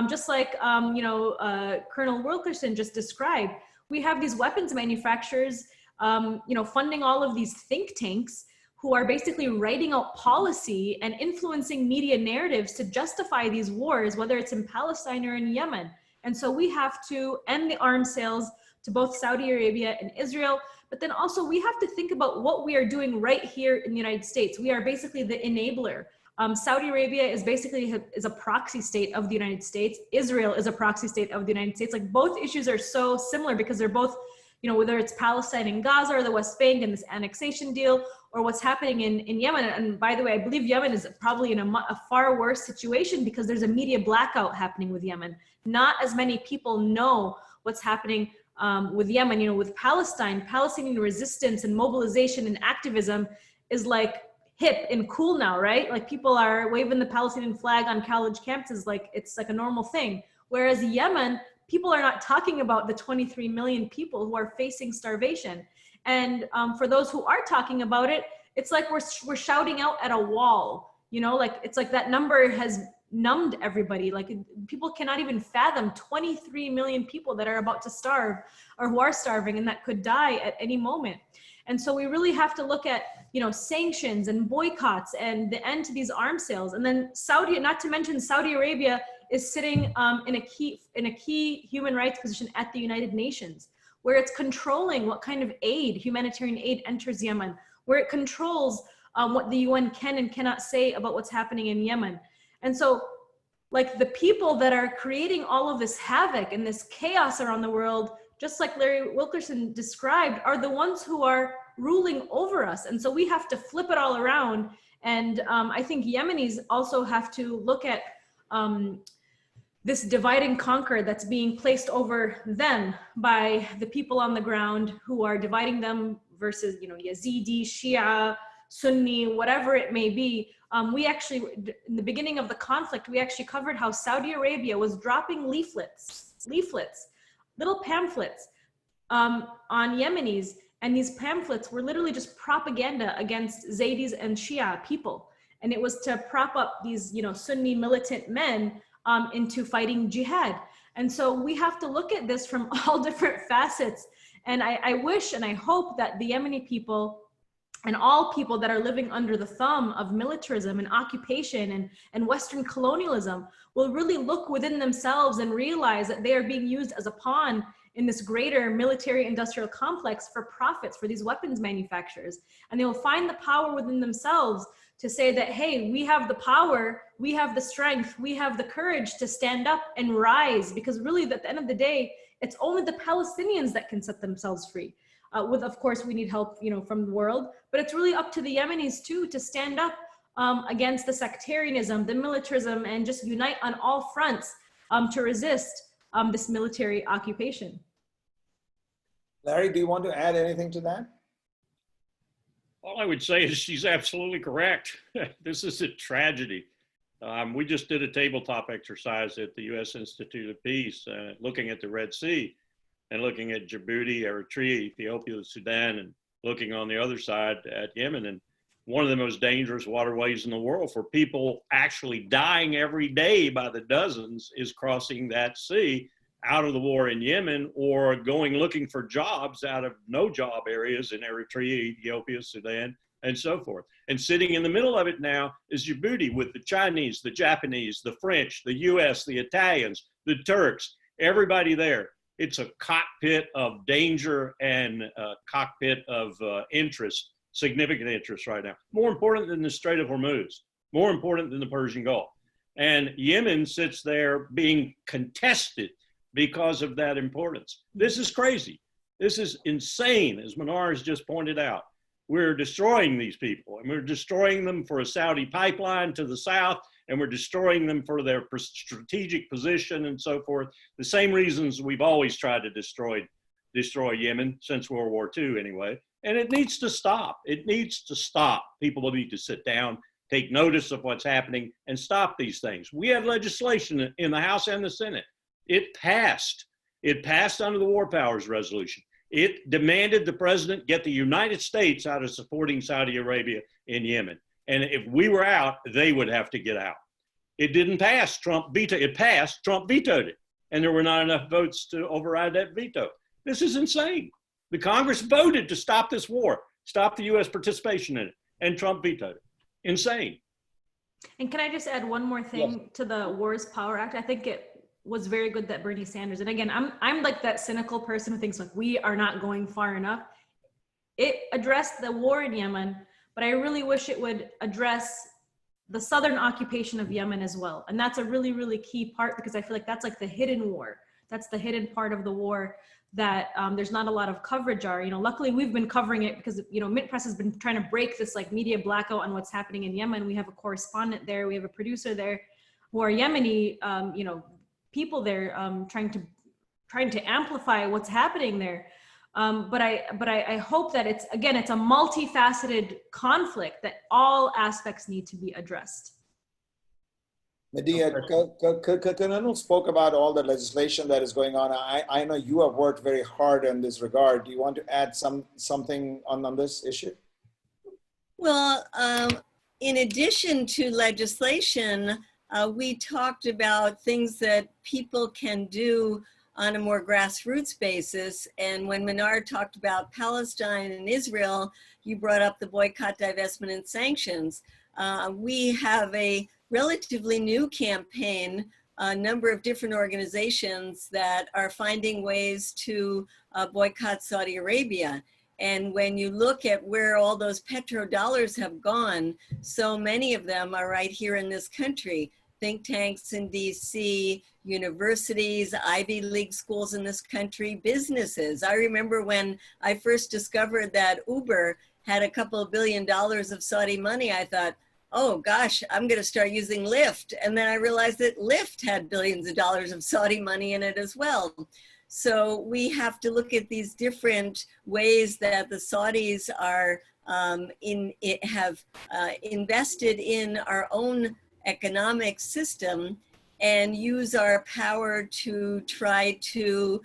Just like Colonel Wilkerson just described, we have these weapons manufacturers funding all of these think tanks who are basically writing out policy and influencing media narratives to justify these wars, whether it's in Palestine or in Yemen. And so we have to end the arms sales to both Saudi Arabia and Israel, but then also we have to think about what we are doing right here in the United States. We are basically the enabler. Saudi Arabia is basically a proxy state of the United States. Israel is a proxy state of the United States. Like, both issues are so similar because they're both, whether it's Palestine and Gaza or the West Bank and this annexation deal, or what's happening in Yemen. And by the way, I believe Yemen is probably in a far worse situation because there's a media blackout happening with Yemen. Not as many people know what's happening with Yemen. With Palestinian resistance and mobilization and activism is like hip and cool now, right? Like, people are waving the Palestinian flag on college campuses like it's like a normal thing. Whereas Yemen, people are not talking about the 23 million people who are facing starvation. And for those who are talking about it, it's like we're shouting out at a wall, it's like that number has numbed everybody. Like, people cannot even fathom 23 million people that are about to starve or who are starving and that could die at any moment. And so we really have to look at, sanctions and boycotts and the end to these arms sales. And then not to mention Saudi Arabia is sitting in a key human rights position at the United Nations, where it's controlling what kind of humanitarian aid enters Yemen, where it controls what the UN can and cannot say about what's happening in Yemen. And so, like, the people that are creating all of this havoc and this chaos around the world, just like Larry Wilkerson described, are the ones who are ruling over us. And so we have to flip it all around. And I think Yemenis also have to look at this divide and conquer that's being placed over them by the people on the ground who are dividing them versus, Yazidi, Shia, Sunni, whatever it may be. We actually, in the beginning of the conflict, we actually covered how Saudi Arabia was dropping leaflets, little pamphlets on Yemenis. And these pamphlets were literally just propaganda against Zaydis and Shia people. And it was to prop up these, Sunni militant men into fighting jihad. And so we have to look at this from all different facets. And I wish and I hope that the Yemeni people and all people that are living under the thumb of militarism and occupation and Western colonialism will really look within themselves and realize that they are being used as a pawn in this greater military industrial complex for profits for these weapons manufacturers. And they will find the power within themselves to say that, hey, we have the power, we have the strength, we have the courage to stand up and rise, because really at the end of the day, it's only the Palestinians that can set themselves free. Of course, we need help, from the world, but it's really up to the Yemenis too to stand up against the sectarianism, the militarism, and just unite on all fronts to resist this military occupation. Larry, do you want to add anything to that? All I would say is she's absolutely correct. This is a tragedy. We just did a tabletop exercise at the U.S. Institute of Peace, looking at the Red Sea and looking at Djibouti, Eritrea, Ethiopia, Sudan, and looking on the other side at Yemen. And one of the most dangerous waterways in the world for people actually dying every day by the dozens is crossing that sea out of the war in Yemen, or going looking for jobs out of no job areas in Eritrea, Ethiopia, Sudan, and so forth. And sitting in the middle of it now is Djibouti, with the Chinese, the Japanese, the French, the US, the Italians, the Turks, everybody there. It's a cockpit of danger and a cockpit of interest, significant interest right now. More important than the Strait of Hormuz, more important than the Persian Gulf. And Yemen sits there being contested because of that importance. This is crazy. This is insane, as Mnar has just pointed out. We're destroying these people, and we're destroying them for a Saudi pipeline to the south, and we're destroying them for their strategic position and so forth. The same reasons we've always tried to destroy Yemen since World War II anyway. And it needs to stop. It needs to stop. People need to sit down, take notice of what's happening, and stop these things. We had legislation in the House and the Senate. It passed. It passed under the War Powers Resolution. It demanded the president get the United States out of supporting Saudi Arabia in Yemen. And if we were out, they would have to get out. It didn't pass. Trump vetoed it. It passed. Trump vetoed it. And there were not enough votes to override that veto. This is insane. The Congress voted to stop this war, stop the U.S. participation in it, and Trump vetoed it. Insane. And can I just add one more thing Yes. to the Wars Power Act? I think it was very good that Bernie Sanders, and again, I'm like that cynical person who thinks like we are not going far enough. It addressed the war in Yemen, but I really wish it would address the southern occupation of Yemen as well. And that's a really, really key part, because I feel like that's like the hidden war. That's the hidden part of the war that there's not a lot of coverage are. You know, luckily we've been covering it because, you know, Mint Press has been trying to break this like media blackout on what's happening in Yemen. We have a correspondent there, we have a producer there who are Yemeni, you know, people there trying to amplify what's happening there. But I hope that it's, again, it's a multifaceted conflict that all aspects need to be addressed. Medea, Colonel spoke about all the legislation that is going on. I know you have worked very hard in this regard. Do you want to add something on this issue? Well, in addition to legislation, we talked about things that people can do on a more grassroots basis. And when Mnar talked about Palestine and Israel, you brought up the boycott, divestment, and sanctions. We have a relatively new campaign, a number of different organizations that are finding ways to boycott Saudi Arabia. And when you look at where all those petrodollars have gone, so many of them are right here in this country. Think tanks in DC, universities, Ivy League schools in this country, businesses. I remember when I first discovered that Uber had a couple of $1 billion of Saudi money, I thought, oh gosh, I'm gonna start using Lyft. And then I realized that Lyft had billions of dollars of Saudi money in it as well. So we have to look at these different ways that the Saudis are have invested in our own economic system and use our power to try to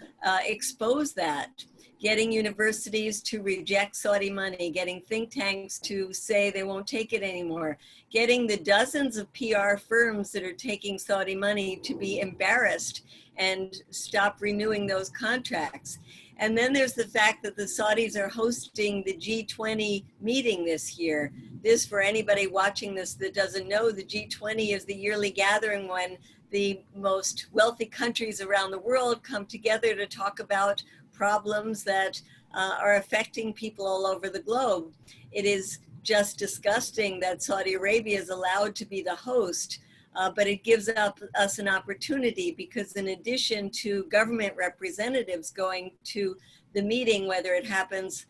expose that. Getting universities to reject Saudi money, getting think tanks to say they won't take it anymore, getting the dozens of PR firms that are taking Saudi money to be embarrassed and stop renewing those contracts. And then there's the fact that the Saudis are hosting the G20 meeting this year. This, for anybody watching this that doesn't know, the G20 is the yearly gathering when the most wealthy countries around the world come together to talk about problems that are affecting people all over the globe. It is just disgusting that Saudi Arabia is allowed to be the host, but it gives us an opportunity, because in addition to government representatives going to the meeting, whether it happens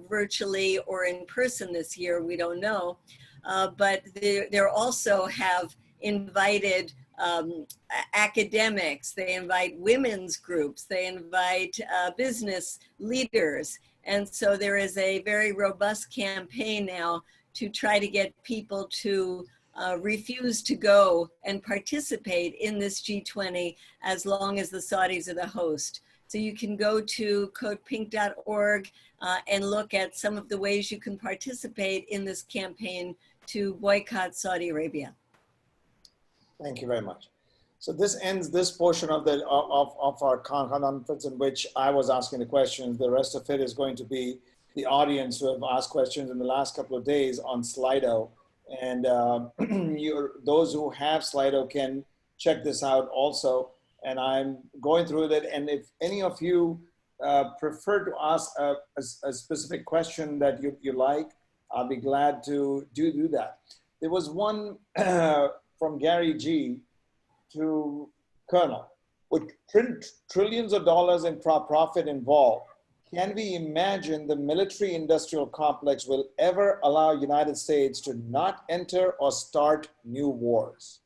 virtually or in person this year, we don't know, but they also have invited academics, they invite women's groups, they invite business leaders. And so there is a very robust campaign now to try to get people to refuse to go and participate in this G20 as long as the Saudis are the host. So you can go to codepink.org and look at some of the ways you can participate in this campaign to boycott Saudi Arabia. Thank you very much. So this ends this portion of our conference, in which I was asking the questions. The rest of it is going to be the audience who have asked questions in the last couple of days on Slido. And those who have Slido can check this out also. And I'm going through that. And if any of you prefer to ask a specific question that you like, I'll be glad to do that. There was one from Gary G to Colonel, with trillions of dollars in profit involved, can we imagine the military-industrial complex will ever allow United States to not enter or start new wars?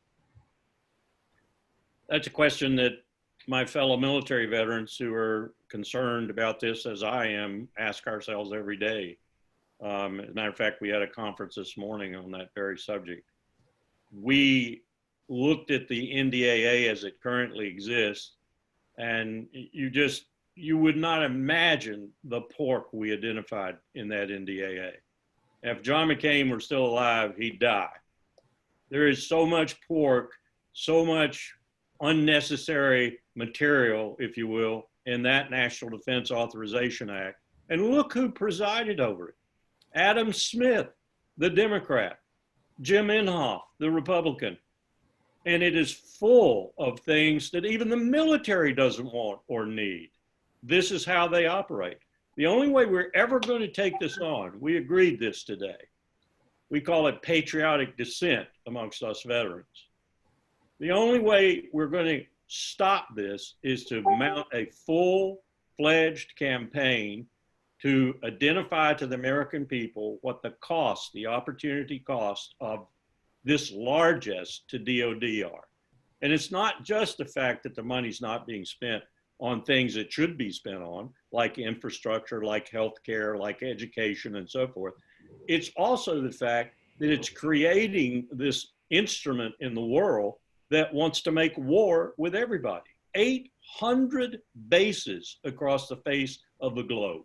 That's a question that my fellow military veterans who are concerned about this as I am ask ourselves every day. As a matter of fact, we had a conference this morning on that very subject. We looked at the NDAA as it currently exists, and you would not imagine the pork we identified in that NDAA. If John McCain were still alive, he'd die. There is so much pork, so much unnecessary material, if you will, in that National Defense Authorization Act. And look who presided over it. Adam Smith, the Democrat, Jim Inhofe, the Republican. And it is full of things that even the military doesn't want or need. This is how they operate. The only way we're ever going to take this on, we agreed this today. We call it patriotic dissent amongst us veterans. The only way we're going to stop this is to mount a full-fledged campaign to identify to the American people what the cost, the opportunity cost of this largesse to DOD are. And it's not just the fact that the money's not being spent on things it should be spent on, like infrastructure, like healthcare, like education, and so forth. It's also the fact that it's creating this instrument in the world that wants to make war with everybody. 800 bases across the face of the globe.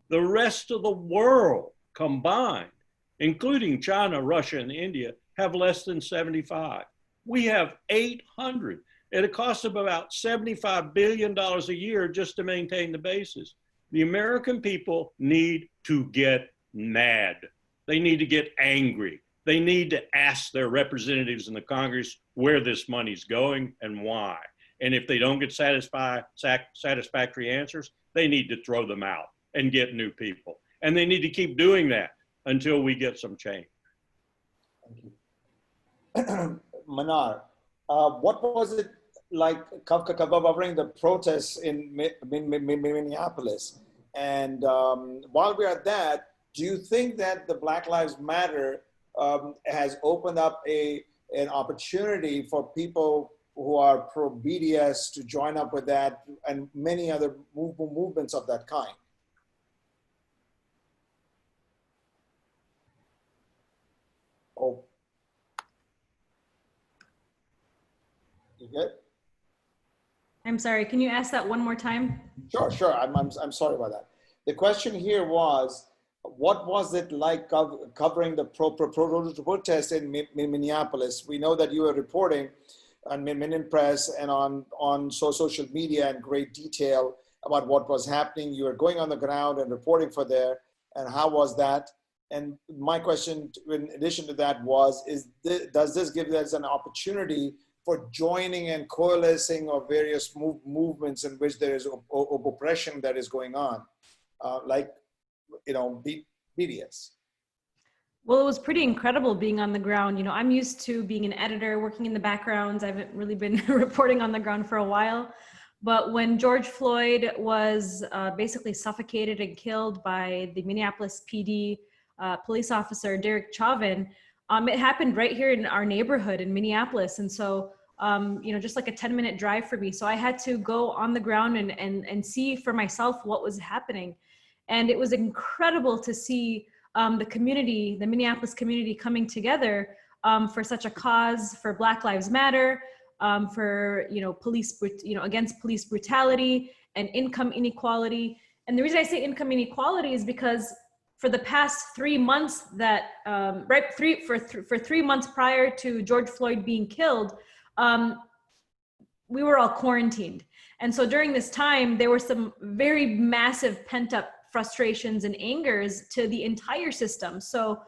The rest of the world combined, including China, Russia, and India, have less than 75. We have 800 at a cost of about $75 billion a year just to maintain the bases. The American people need to get mad. They need to get angry. They need to ask their representatives in the Congress where this money's going and why. And if they don't get satisfactory answers, they need to throw them out and get new people. And they need to keep doing that until we get some change. Thank you. Mnar, what was it like covering the protests in Minneapolis? And while we're at that, do you think that the Black Lives Matter has opened up an opportunity for people who are pro-BDS to join up with that and many other movements of that kind? Oh. You good? I'm sorry, can you ask that one more time? Sure. I'm sorry about that. The question here was, what was it like covering the protest in Minneapolis? We know that you were reporting on Minneapolis Press and on social media in great detail about what was happening. You were going on the ground and reporting for there. And how was that? And my question, in addition to that, was: does this give us an opportunity for joining and coalescing of various movements in which there is oppression that is going on, like, BDS? Well, it was pretty incredible being on the ground. I'm used to being an editor, working in the backgrounds. I haven't really been reporting on the ground for a while. But when George Floyd was basically suffocated and killed by the Minneapolis PD police officer, Derek Chauvin, it happened right here in our neighborhood in Minneapolis. And so, just like a 10-minute drive for me. So I had to go on the ground and see for myself what was happening. And it was incredible to see the community, the Minneapolis community, coming together for such a cause, for Black Lives Matter, for, against police brutality and income inequality. And the reason I say income inequality is because for the past 3 months that, for 3 months prior to George Floyd being killed, we were all quarantined. And so during this time, there were some very massive pent up frustrations and angers to the entire system. So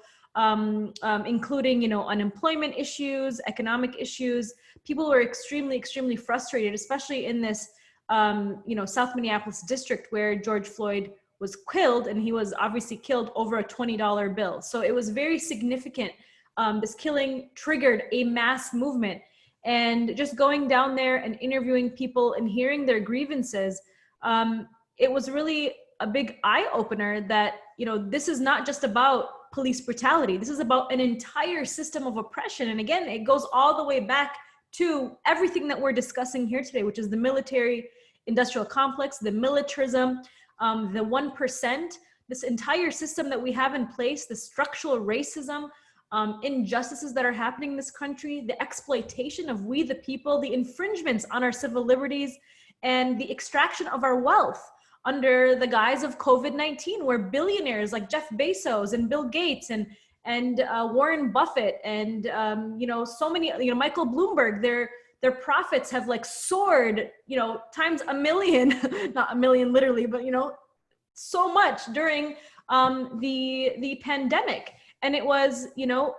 including, unemployment issues, economic issues. People were extremely, extremely frustrated, especially in this, South Minneapolis district where George Floyd was killed, and he was obviously killed over a $20 bill. So it was very significant This killing triggered a mass movement. And just going down there and interviewing people and hearing their grievances, it was really a big eye opener that, you know, this is not just about police brutality. This is about an entire system of oppression. And again, it goes all the way back to everything that we're discussing here today, which is the military industrial complex, the militarism, the 1%, this entire system that we have in place, the structural racism, injustices that are happening in this country, the exploitation of we the people, the infringements on our civil liberties, and the extraction of our wealth under the guise of COVID-19, where billionaires like Jeff Bezos and Bill Gates and Warren Buffett and you know, so many, you know, Michael Bloomberg, their profits have like soared, you know, times a million, not a million literally, but you know, so much during the pandemic. And it was, you know,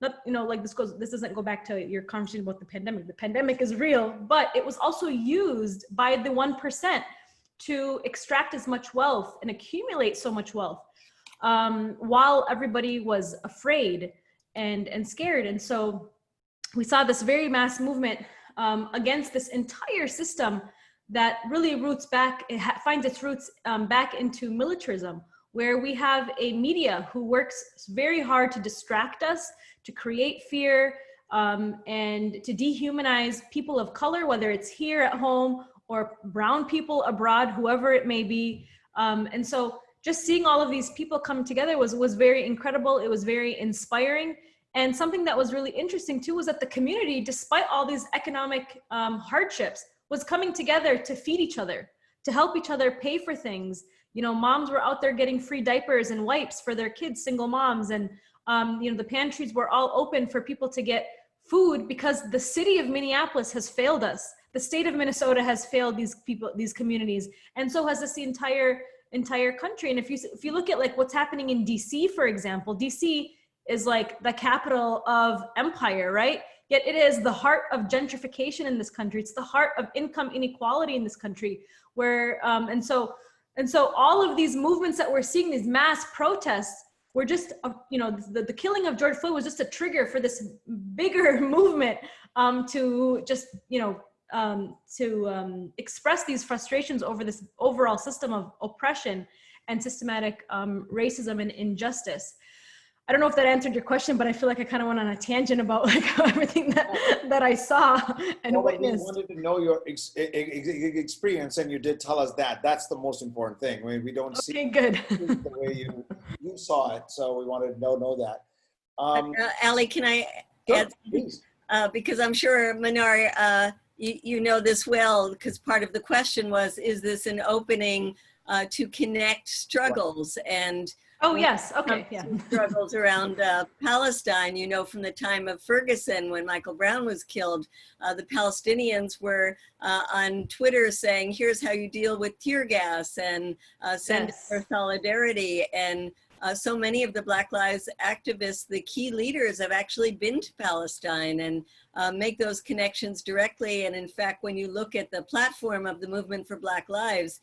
not, you know, like this doesn't go back to your conversation about the pandemic. The pandemic is real, but it was also used by the 1% to extract as much wealth and accumulate so much wealth while everybody was afraid and scared. And so we saw this very mass movement against this entire system that really roots back, finds its roots back into militarism, where we have a media who works very hard to distract us, to create fear, and to dehumanize people of color, whether it's here at home or brown people abroad, whoever it may be. And so just seeing all of these people come together was very incredible. It was very inspiring. And something that was really interesting too was that the community, despite all these economic hardships, was coming together to feed each other, to help each other pay for things. You know, moms were out there getting free diapers and wipes for their kids, single moms. And, you know, the pantries were all open for people to get food because the city of Minneapolis has failed us. The state of Minnesota has failed these people, these communities. And so has this the entire country. And if you look at like what's happening in DC, for example, DC is like the capital of empire, right? Yet it is the heart of gentrification in this country. It's the heart of income inequality in this country, where, and so all of these movements that we're seeing, these mass protests, were just, you know, the killing of George Floyd was just a trigger for this bigger movement to just, you know, to express these frustrations over this overall system of oppression and systematic racism and injustice. I don't know if that answered your question, but I feel like I kind of went on a tangent about like everything that I saw and witnessed. We wanted to know your experience, and you did tell us that. That's the most important thing. I mean, we don't see good. the way you saw it, so we wanted to know that. Ali, can I add? Please. Because I'm sure, Mnar, you know this well, because part of the question was, is this an opening to connect struggles? And oh, yes. Okay. Yeah. Struggles around Palestine. You know, from the time of Ferguson, when Michael Brown was killed, the Palestinians were on Twitter saying, here's how you deal with tear gas, and send their solidarity. And so many of the Black Lives activists, the key leaders, have actually been to Palestine and make those connections directly. And in fact, when you look at the platform of the Movement for Black Lives,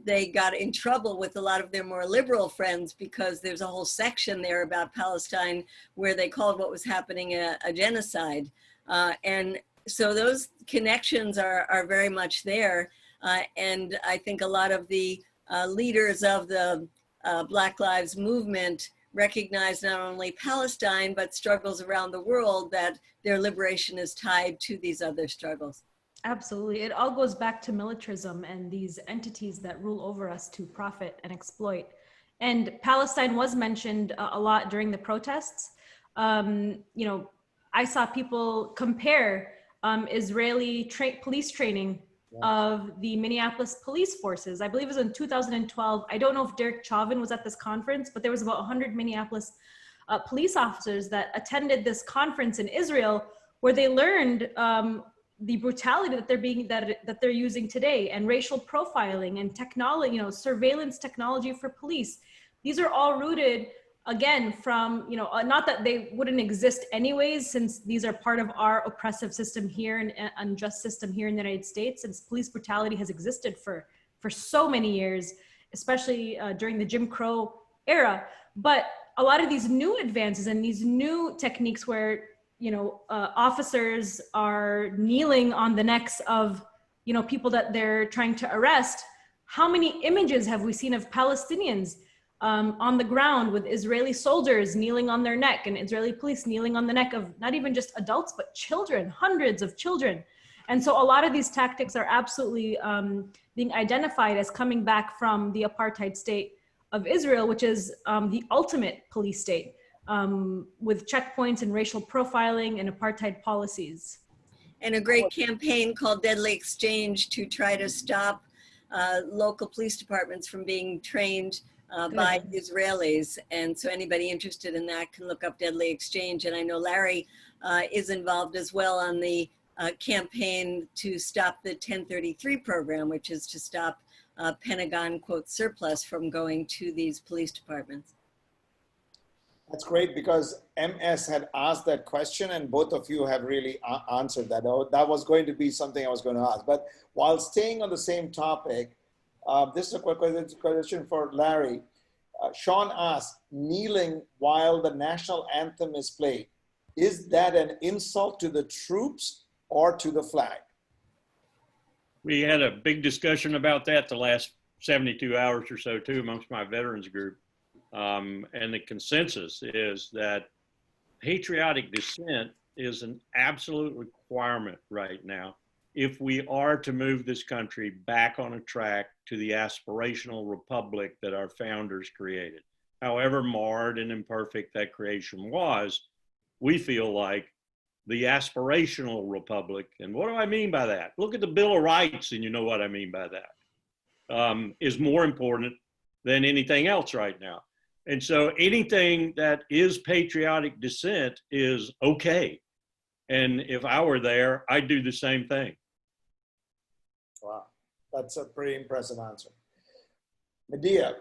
they got in trouble with a lot of their more liberal friends because there's a whole section there about Palestine where they called what was happening a genocide. And so those connections are very much there. And I think a lot of the leaders of the Black Lives movement recognize not only Palestine, but struggles around the world, that their liberation is tied to these other struggles. Absolutely. It all goes back to militarism and these entities that rule over us to profit and exploit. And Palestine was mentioned a lot during the protests. You know, I saw people compare Israeli police training of the Minneapolis police forces. I believe it was in 2012. I don't know if Derek Chauvin was at this conference, but there was about 100 Minneapolis police officers that attended this conference in Israel, where they learned the brutality that they're using today, and racial profiling and technology, you know, surveillance technology for police. These are all rooted, again, from, you know, not that they wouldn't exist anyways, since these are part of our oppressive system here and unjust system here in the United States, since police brutality has existed for so many years, especially during the Jim Crow era. But a lot of these new advances and these new techniques where, officers are kneeling on the necks of, people that they're trying to arrest. How many images have we seen of Palestinians on the ground with Israeli soldiers kneeling on their neck and Israeli police kneeling on the neck of not even just adults, but children, hundreds of children. And so a lot of these tactics are absolutely being identified as coming back from the apartheid state of Israel, which is the ultimate police state, with checkpoints and racial profiling and apartheid policies. And a great campaign called Deadly Exchange to try to stop local police departments from being trained by Israelis. And so anybody interested in that can look up Deadly Exchange. And I know Larry is involved as well on the campaign to stop the 1033 program, which is to stop Pentagon, quote, surplus from going to these police departments. That's great, because MS had asked that question and both of you have really answered that. That was going to be something I was going to ask. But while staying on the same topic, this is a quick question for Larry. Sean asked, kneeling while the national anthem is played, is that an insult to the troops or to the flag? We had a big discussion about that the last 72 hours or so too amongst my veterans group. And the consensus is that patriotic dissent is an absolute requirement right now if we are to move this country back on a track to the aspirational republic that our founders created. However marred and imperfect that creation was, we feel like the aspirational republic, and what do I mean by that? Look at the Bill of Rights and you know what I mean by that, is more important than anything else right now. And so anything that is patriotic dissent is okay. And if I were there, I'd do the same thing. Wow, that's a pretty impressive answer. Medea,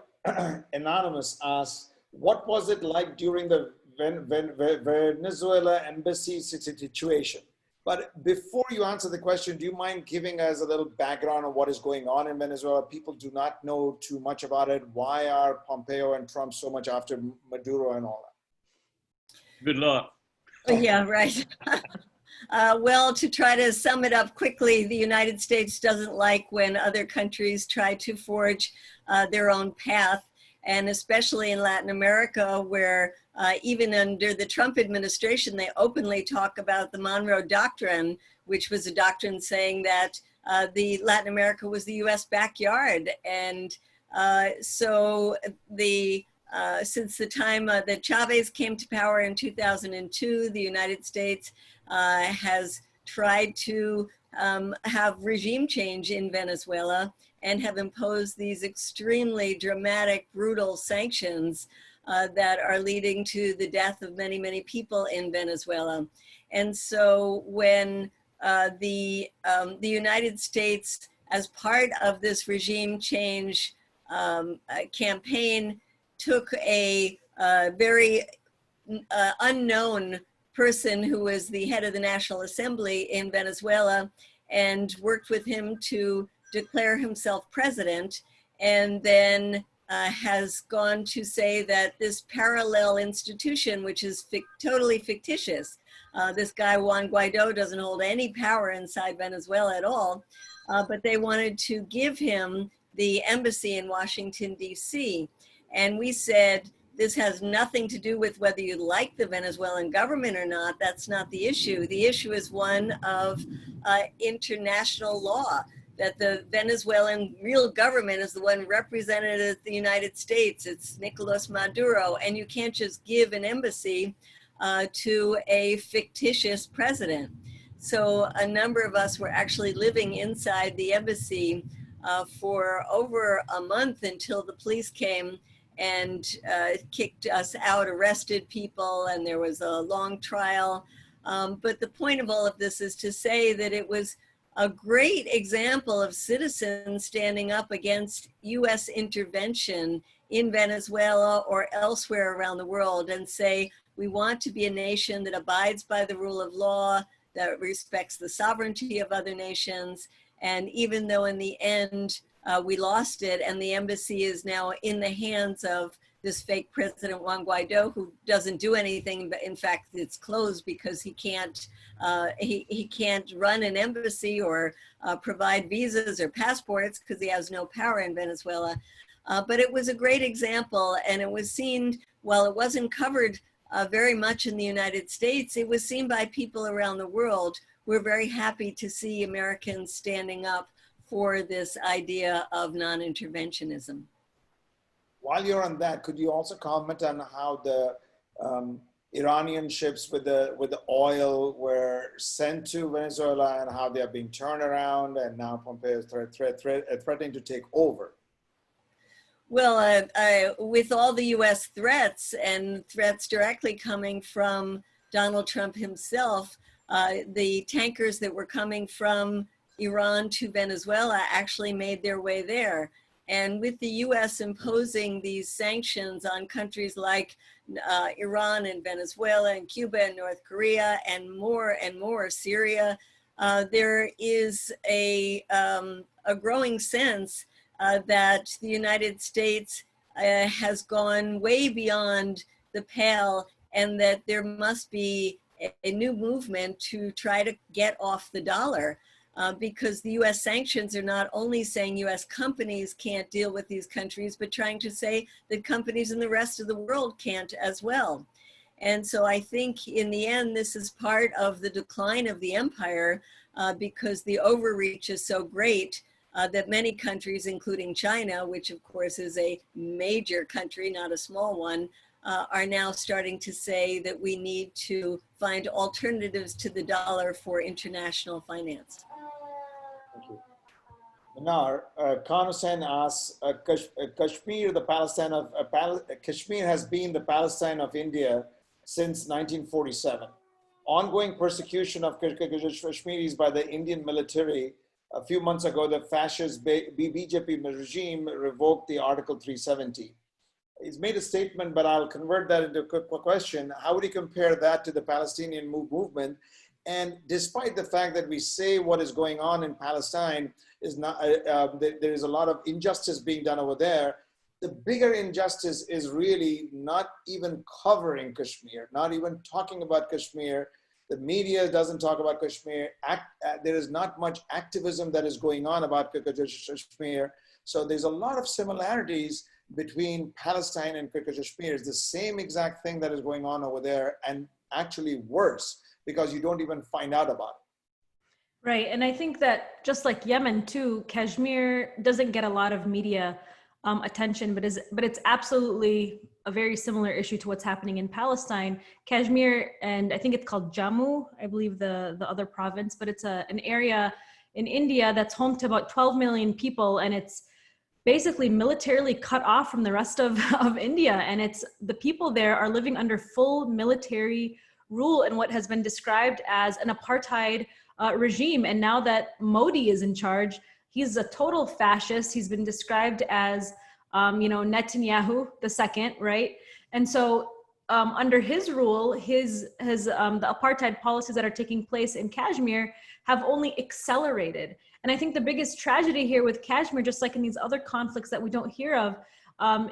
Anonymous asks, what was it like during the Venezuela embassy situation? But before you answer the question, do you mind giving us a little background on what is going on in Venezuela? People do not know too much about it. Why are Pompeo and Trump so much after Maduro and all that? Good luck. Yeah, right. Well, to try to sum it up quickly, the United States doesn't like when other countries try to forge their own path, and especially in Latin America, where even under the Trump administration, they openly talk about the Monroe Doctrine, which was a doctrine saying that the Latin America was the US backyard. And so since the time that Chavez came to power in 2002, the United States has tried to have regime change in Venezuela and have imposed these extremely dramatic, brutal sanctions that are leading to the death of many, many people in Venezuela. And so when the United States, as part of this regime change campaign, took a very unknown person who was the head of the National Assembly in Venezuela and worked with him to declare himself president, and then has gone to say that this parallel institution, which is totally fictitious, this guy Juan Guaido doesn't hold any power inside Venezuela at all, but they wanted to give him the embassy in Washington, D.C. And we said, this has nothing to do with whether you like the Venezuelan government or not. That's not the issue. The issue is one of international law, that the Venezuelan real government is the one represented at the United States. It's Nicolas Maduro, and you can't just give an embassy to a fictitious president. So a number of us were actually living inside the embassy for over a month until the police came and kicked us out, arrested people, and there was a long trial. But the point of all of this is to say that it was a great example of citizens standing up against US intervention in Venezuela or elsewhere around the world and say, we want to be a nation that abides by the rule of law, that respects the sovereignty of other nations. And even though in the end, we lost it and the embassy is now in the hands of this fake President Juan Guaido, who doesn't do anything, but in fact it's closed because he can't run an embassy or provide visas or passports because he has no power in Venezuela. But it was a great example, and it was seen, while it wasn't covered very much in the United States, it was seen by people around the world. We're very happy to see Americans standing up for this idea of non-interventionism. While you're on that, could you also comment on how the Iranian ships with the oil were sent to Venezuela and how they are being turned around, and now Pompeo is threatening to take over? Well, with all the US threats and threats directly coming from Donald Trump himself, the tankers that were coming from Iran to Venezuela actually made their way there. And with the US imposing these sanctions on countries like Iran and Venezuela and Cuba and North Korea and more, Syria, there is a growing sense that the United States has gone way beyond the pale, and that there must be a new movement to try to get off the dollar. Because the US sanctions are not only saying US companies can't deal with these countries, but trying to say that companies in the rest of the world can't as well. And so I think in the end, this is part of the decline of the empire because the overreach is so great that many countries, including China, which of course is a major country, not a small one, are now starting to say that we need to find alternatives to the dollar for international finance. Thank you. Mnar, Khan Hussain asks, Kashmir has been the Palestine of India since 1947. Ongoing persecution of Kashmiris by the Indian military. A few months ago, the fascist BJP regime revoked the Article 370. He's made a statement, but I'll convert that into a question. How would you compare that to the Palestinian movement? And despite the fact that we say what is going on in Palestine is not, there is a lot of injustice being done over there, the bigger injustice is really not even covering Kashmir, not even talking about Kashmir. The media doesn't talk about Kashmir. There is not much activism that is going on about Kashmir. So there's a lot of similarities between Palestine and Kashmir. It's the same exact thing that is going on over there, and actually worse, because you don't even find out about it. Right, and I think that just like Yemen too, Kashmir doesn't get a lot of media attention, but it's absolutely a very similar issue to what's happening in Palestine. Kashmir, and I think it's called Jammu, I believe the other province, but it's an area in India that's home to about 12 million people, and it's basically militarily cut off from the rest of India. And it's the people there are living under full military rule in what has been described as an apartheid regime. And now that Modi is in charge, he's a total fascist. He's been described as, Netanyahu the second, right? And so under his rule, the apartheid policies that are taking place in Kashmir have only accelerated. And I think the biggest tragedy here with Kashmir, just like in these other conflicts that we don't hear of,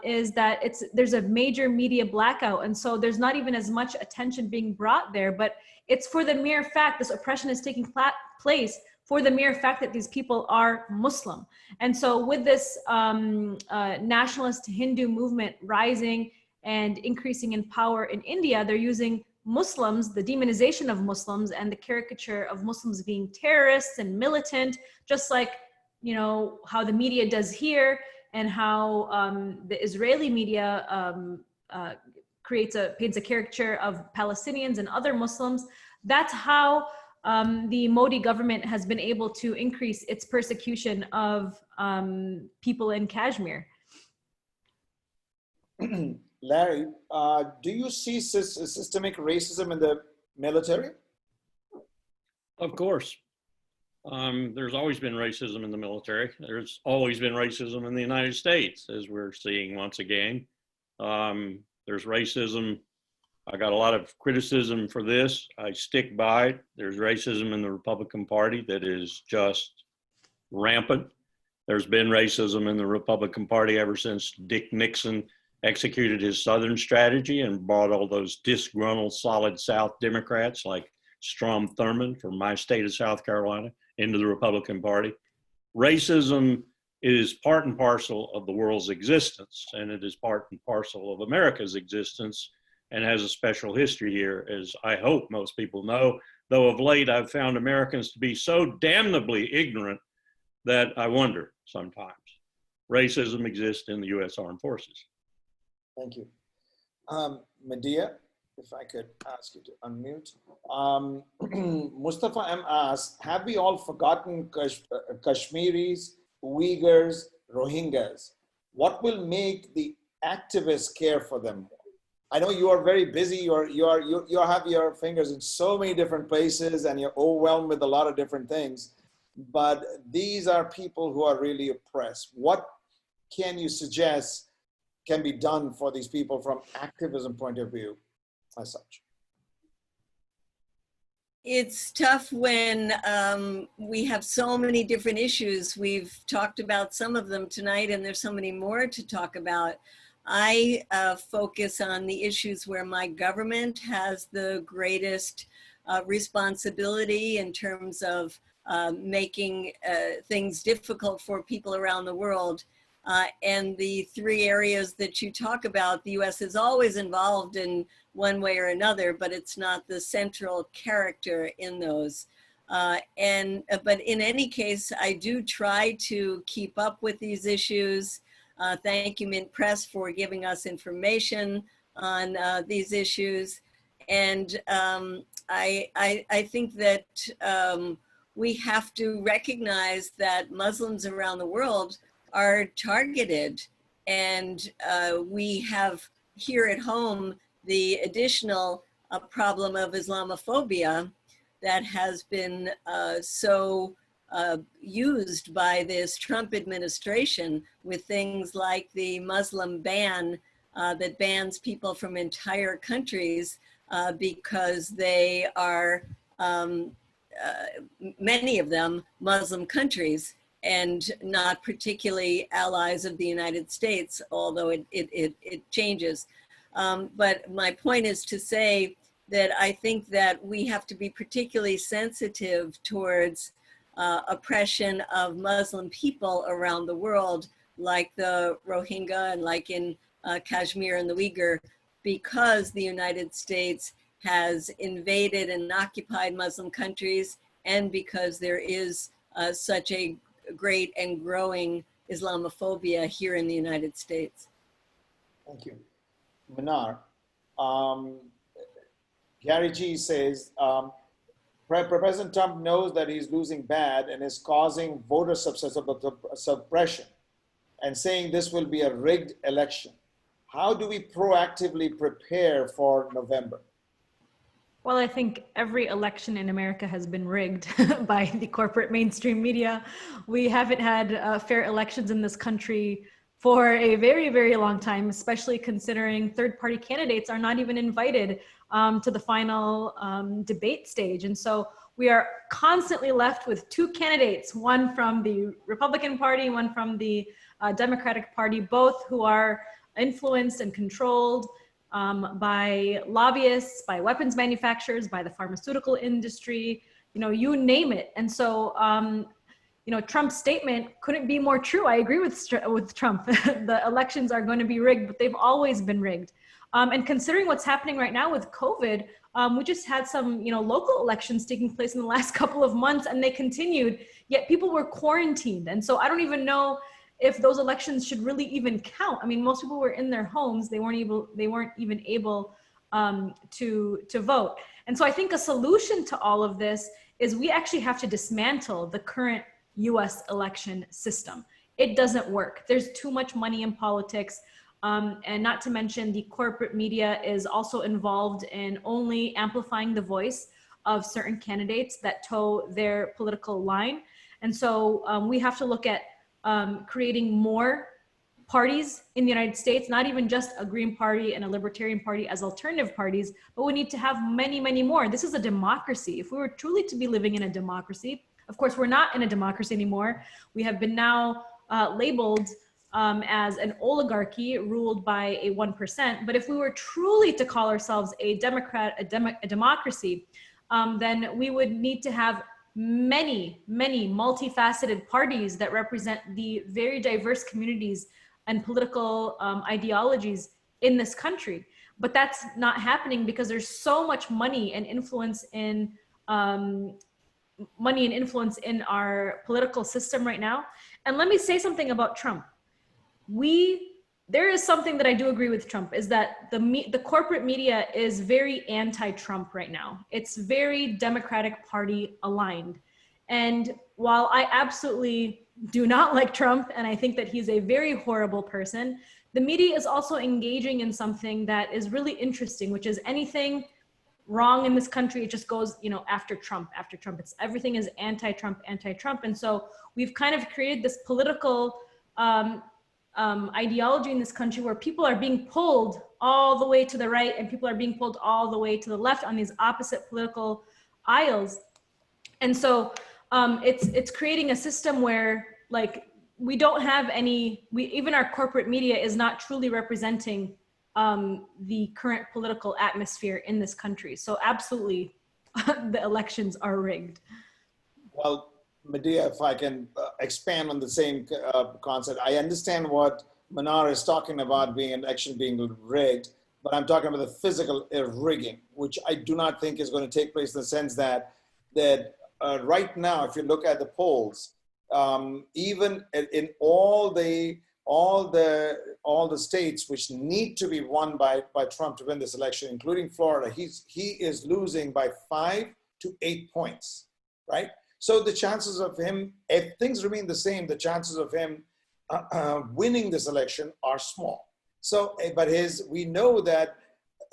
is that there's a major media blackout. And so there's not even as much attention being brought there, but it's for the mere fact this oppression is taking place for the mere fact that these people are Muslim. And so with this nationalist Hindu movement rising and increasing in power in India, they're using Muslims, the demonization of Muslims and the caricature of Muslims being terrorists and militant, just like, how the media does here, and how the Israeli media paints a caricature of Palestinians and other Muslims. That's how the Modi government has been able to increase its persecution of people in Kashmir. Larry, do you see systemic racism in the military? Of course. There's always been racism in the military. There's always been racism in the United States, as we're seeing once again. There's racism. I got a lot of criticism for this. I stick by it. There's racism in the Republican Party that is just rampant. There's been racism in the Republican Party ever since Dick Nixon executed his Southern strategy and brought all those disgruntled Solid South Democrats like Strom Thurmond from my state of South Carolina into the Republican Party. Racism is part and parcel of the world's existence, and it is part and parcel of America's existence, and has a special history here, as I hope most people know, though of late I've found Americans to be so damnably ignorant that I wonder sometimes. Racism exists in the U.S. Armed Forces. Thank you. Medea, if I could ask you to unmute. Mustafa M. asks, have we all forgotten Kashmiris, Uyghurs, Rohingyas? What will make the activists care for them? I know you are very busy. You have your fingers in so many different places and you're overwhelmed with a lot of different things, but these are people who are really oppressed. What can you suggest can be done for these people from activism point of view as such? It's tough when we have so many different issues. We've talked about some of them tonight, and there's so many more to talk about. I focus on the issues where my government has the greatest responsibility in terms of making things difficult for people around the world. And the three areas that you talk about, the US is always involved in one way or another, but it's not the central character in those. But in any case, I do try to keep up with these issues. Thank you, Mint Press, for giving us information on these issues. And I think that we have to recognize that Muslims around the world are targeted. And we have here at home the additional problem of Islamophobia that has been used by this Trump administration with things like the Muslim ban that bans people from entire countries because they are, many of them, Muslim countries and not particularly allies of the United States, although it changes. But my point is to say that I think that we have to be particularly sensitive towards oppression of Muslim people around the world, like the Rohingya and like in Kashmir and the Uyghur, because the United States has invaded and occupied Muslim countries, and because there is such a great and growing Islamophobia here in the United States. Thank you. Mnar, Gary G says, President Trump knows that he's losing bad and is causing voter suppression and saying this will be a rigged election. How do we proactively prepare for November? Well, I think every election in America has been rigged by the corporate mainstream media. We haven't had fair elections in this country for a very, very long time, especially considering third-party candidates are not even invited to the final debate stage. And so we are constantly left with two candidates, one from the Republican Party, one from the Democratic Party, both who are influenced and controlled by lobbyists, by weapons manufacturers, by the pharmaceutical industry, you name it. And so, Trump's statement couldn't be more true. I agree with Trump. The elections are going to be rigged, but they've always been rigged. And considering what's happening right now with COVID, we just had some, local elections taking place in the last couple of months, and they continued, yet people were quarantined. And so I don't even know if those elections should really even count. I mean, most people were in their homes. They weren't even able to vote. And so I think a solution to all of this is we actually have to dismantle the current US election system. It doesn't work. There's too much money in politics. And not to mention the corporate media is also involved in only amplifying the voice of certain candidates that toe their political line. And so we have to look at creating more parties in the United States, not even just a Green Party and a Libertarian Party as alternative parties, but we need to have many, many more. This is a democracy. If we were truly to be living in a democracy, of course, we're not in a democracy anymore. We have been now labeled as an oligarchy ruled by a 1%. But if we were truly to call ourselves a democracy, then we would need to have many multifaceted parties that represent the very diverse communities and political ideologies in this country. But that's not happening because there's so much money and influence in our political system right now. And let me say something about Trump. There is something that I do agree with Trump, is that the corporate media is very anti-Trump right now. It's very Democratic Party aligned. And while I absolutely do not like Trump, and I think that he's a very horrible person, the media is also engaging in something that is really interesting, which is anything wrong in this country, it just goes, after Trump. Everything is anti-Trump. And so we've kind of created this political ideology in this country where people are being pulled all the way to the right and people are being pulled all the way to the left on these opposite political aisles. And so it's creating a system where we don't have even our corporate media is not truly representing the current political atmosphere in this country. So absolutely, the elections are rigged. Well, Medea, if I can expand on the same concept, I understand what Mnar is talking about, being an election being rigged, but I'm talking about the physical rigging, which I do not think is going to take place in the sense that right now, if you look at the polls, even in all the states which need to be won by Trump to win this election, including Florida, he is losing by 5 to 8 points, right? So the chances of him, if things remain the same, the chances of him winning this election are small. So, but we know that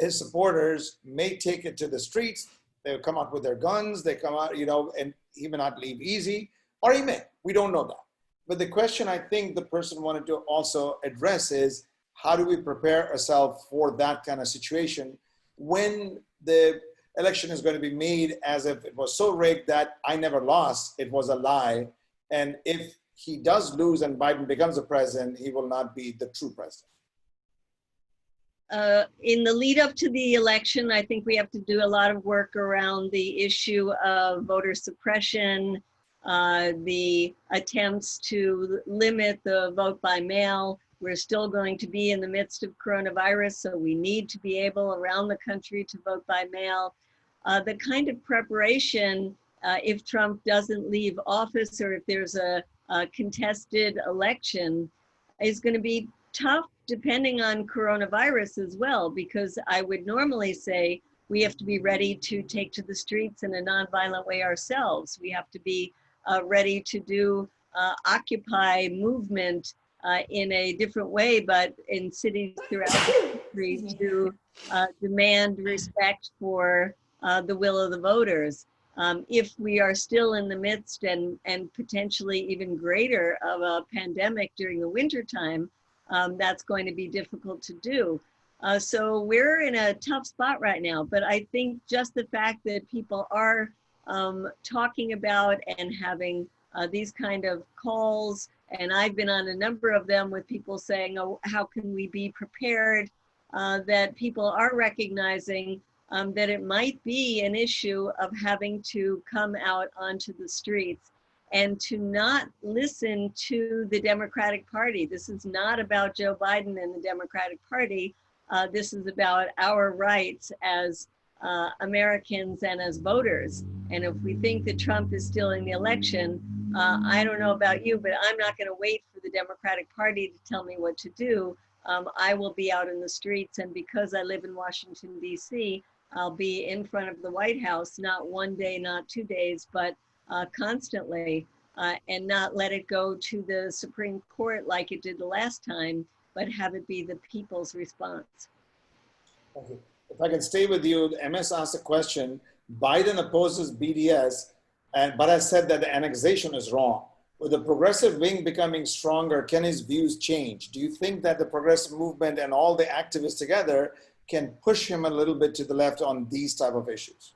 his supporters may take it to the streets. They'll come out with their guns. They come out, and he may not leave easy, or he may. We don't know that. But the question I think the person wanted to also address is, how do we prepare ourselves for that kind of situation when the election is going to be made as if it was so rigged that I never lost, it was a lie. And if he does lose and Biden becomes the president, he will not be the true president. In the lead up to the election, I think we have to do a lot of work around the issue of voter suppression, the attempts to limit the vote by mail. We're still going to be in the midst of coronavirus, so we need to be able around the country to vote by mail. The kind of preparation, if Trump doesn't leave office or if there's a contested election, is going to be tough depending on coronavirus as well, because I would normally say we have to be ready to take to the streets in a nonviolent way ourselves. We have to be ready to do Occupy movement in a different way, but in cities throughout the country to demand respect for the will of the voters. If we are still in the midst and potentially even greater of a pandemic during the wintertime, that's going to be difficult to do. So we're in a tough spot right now, but I think just the fact that people are talking about and having these kind of calls, and I've been on a number of them with people saying, oh, how can we be prepared, that people are recognizing that it might be an issue of having to come out onto the streets and to not listen to the Democratic Party. This is not about Joe Biden and the Democratic Party. This is about our rights as Americans and as voters. And if we think that Trump is stealing the election, I don't know about you, but I'm not going to wait for the Democratic Party to tell me what to do. I will be out in the streets, and because I live in Washington, D.C., I'll be in front of the White House, not one day, not 2 days, but constantly, and not let it go to the Supreme Court like it did the last time, but have it be the people's response. Okay. If I can stay with you, MS asked a question. Biden opposes BDS, but has said that the annexation is wrong. With the progressive wing becoming stronger, can his views change? Do you think that the progressive movement and all the activists together can push him a little bit to the left on these type of issues?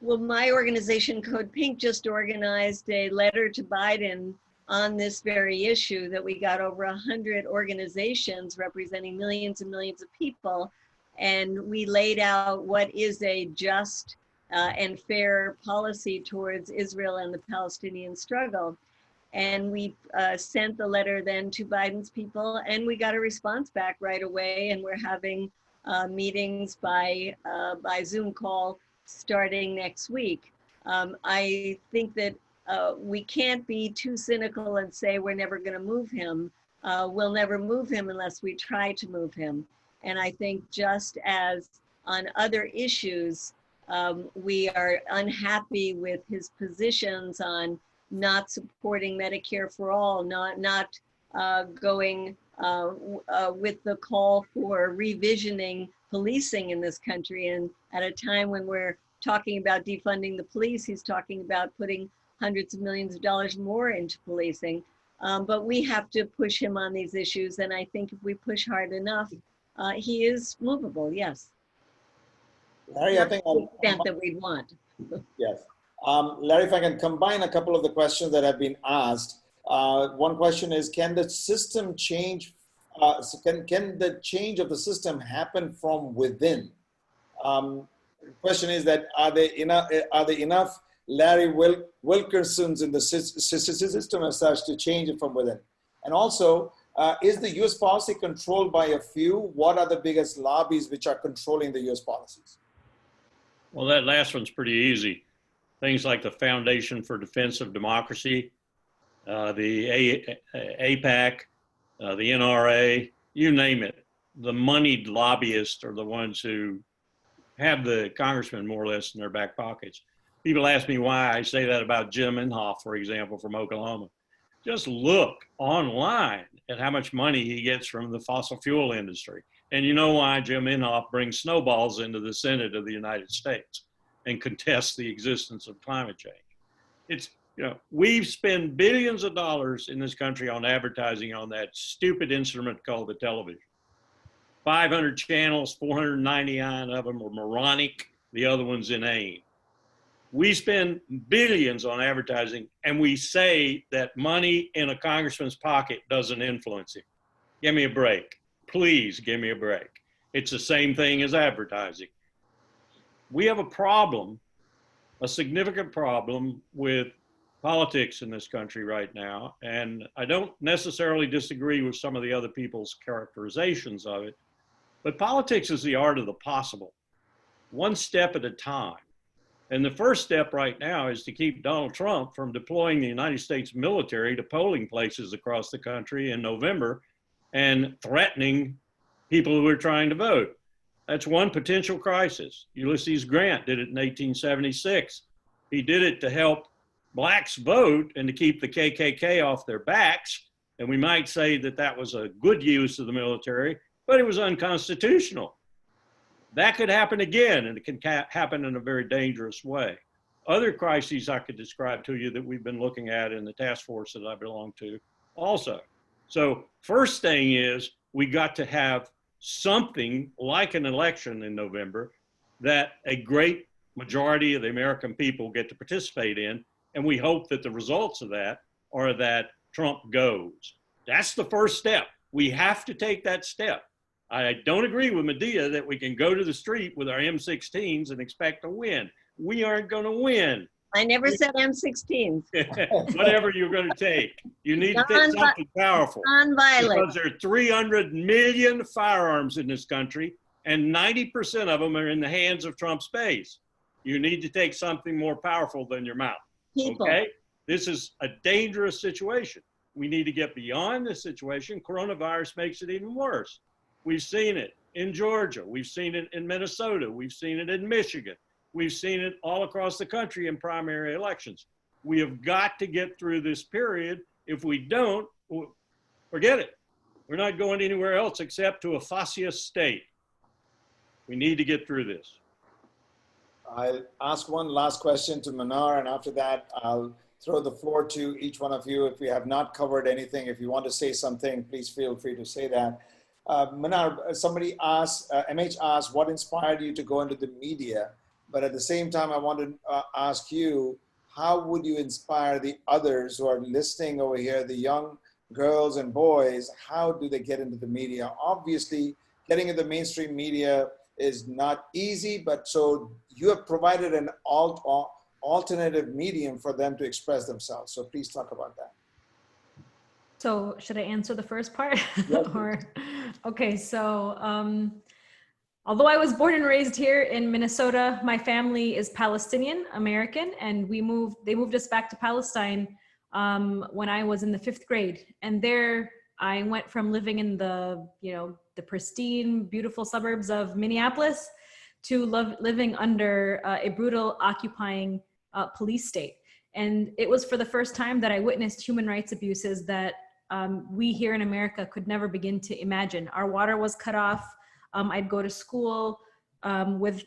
Well, my organization, Code Pink, just organized a letter to Biden on this very issue, that we got over 100 organizations representing millions and millions of people. And we laid out what is a just and fair policy towards Israel and the Palestinian struggle. And we sent the letter then to Biden's people, and we got a response back right away. And we're having meetings by Zoom call starting next week. I think that we can't be too cynical and say we're never going to move him. We'll never move him unless we try to move him. And I think just as on other issues, we are unhappy with his positions on not supporting Medicare for all, not going with the call for revisioning policing in this country. And at a time when we're talking about defunding the police, he's talking about putting hundreds of millions of dollars more into policing. But we have to push him on these issues. And I think if we push hard enough, he is movable, yes. Larry, I think to the extent that we want. yes. Larry, if I can combine a couple of the questions that have been asked. One question is, can the system change? Can the change of the system happen from within? The question is that are there enough Larry Wilkersons in the system as such to change it from within? And also, is the U.S. policy controlled by a few? What are the biggest lobbies which are controlling the U.S. policies? Well, that last one's pretty easy. Things like the Foundation for Defense of Democracy, the AIPAC, the NRA, you name it. The moneyed lobbyists are the ones who have the congressman more or less in their back pockets. People ask me why I say that about Jim Inhofe, for example, from Oklahoma. Just look online at how much money he gets from the fossil fuel industry. And you know why Jim Inhofe brings snowballs into the Senate of the United States and contests the existence of climate change. It's, you know, we've spent billions of dollars in this country on advertising on that stupid instrument called the television. 500 channels, 499 of them are moronic, the other one's inane. We spend billions on advertising, and we say that money in a congressman's pocket doesn't influence him. Give me a break. Please give me a break. It's the same thing as advertising. We have a problem, a significant problem with politics in this country right now. And I don't necessarily disagree with some of the other people's characterizations of it, but politics is the art of the possible, one step at a time. And the first step right now is to keep Donald Trump from deploying the United States military to polling places across the country in November and threatening people who are trying to vote. That's one potential crisis. Ulysses Grant did it in 1876. He did it to help blacks vote and to keep the KKK off their backs. And we might say that that was a good use of the military, but it was unconstitutional. That could happen again, and it can happen in a very dangerous way. Other crises I could describe to you that we've been looking at in the task force that I belong to also. So first thing is we got to have something like an election in November that a great majority of the American people get to participate in. And we hope that the results of that are that Trump goes. That's the first step. We have to take that step. I don't agree with Medea that we can go to the street with our M16s and expect to win. We aren't going to win. I never said M16s. Whatever you're going to take. You need to take something powerful. Non-violent. Because there are 300 million firearms in this country, and 90% of them are in the hands of Trump's base. You need to take something more powerful than your mouth. People. Okay? This is a dangerous situation. We need to get beyond this situation. Coronavirus makes it even worse. We've seen it in Georgia. We've seen it in Minnesota. We've seen it in Michigan. We've seen it all across the country in primary elections. We have got to get through this period. If we don't, forget it. We're not going anywhere else except to a fascist state. We need to get through this. I'll ask one last question to Mnar, and after that, I'll throw the floor to each one of you. If we have not covered anything, if you want to say something, please feel free to say that. Mnar, somebody asked, MH asked, what inspired you to go into the media? But at the same time, I want to ask you, how would you inspire the others who are listening over here, the young girls and boys? How do they get into the media? Obviously, getting into the mainstream media is not easy, but so you have provided an alternative medium for them to express themselves. So please talk about that. So should I answer the first part? Yes, Or, okay, so although I was born and raised here in Minnesota, my family is Palestinian American, and they moved us back to Palestine when I was in the 5th grade. And there I went from living in the, the pristine, beautiful suburbs of Minneapolis to living under a brutal occupying police state. And it was for the first time that I witnessed human rights abuses that we here in America could never begin to imagine. Our water was cut off. I'd go to school with,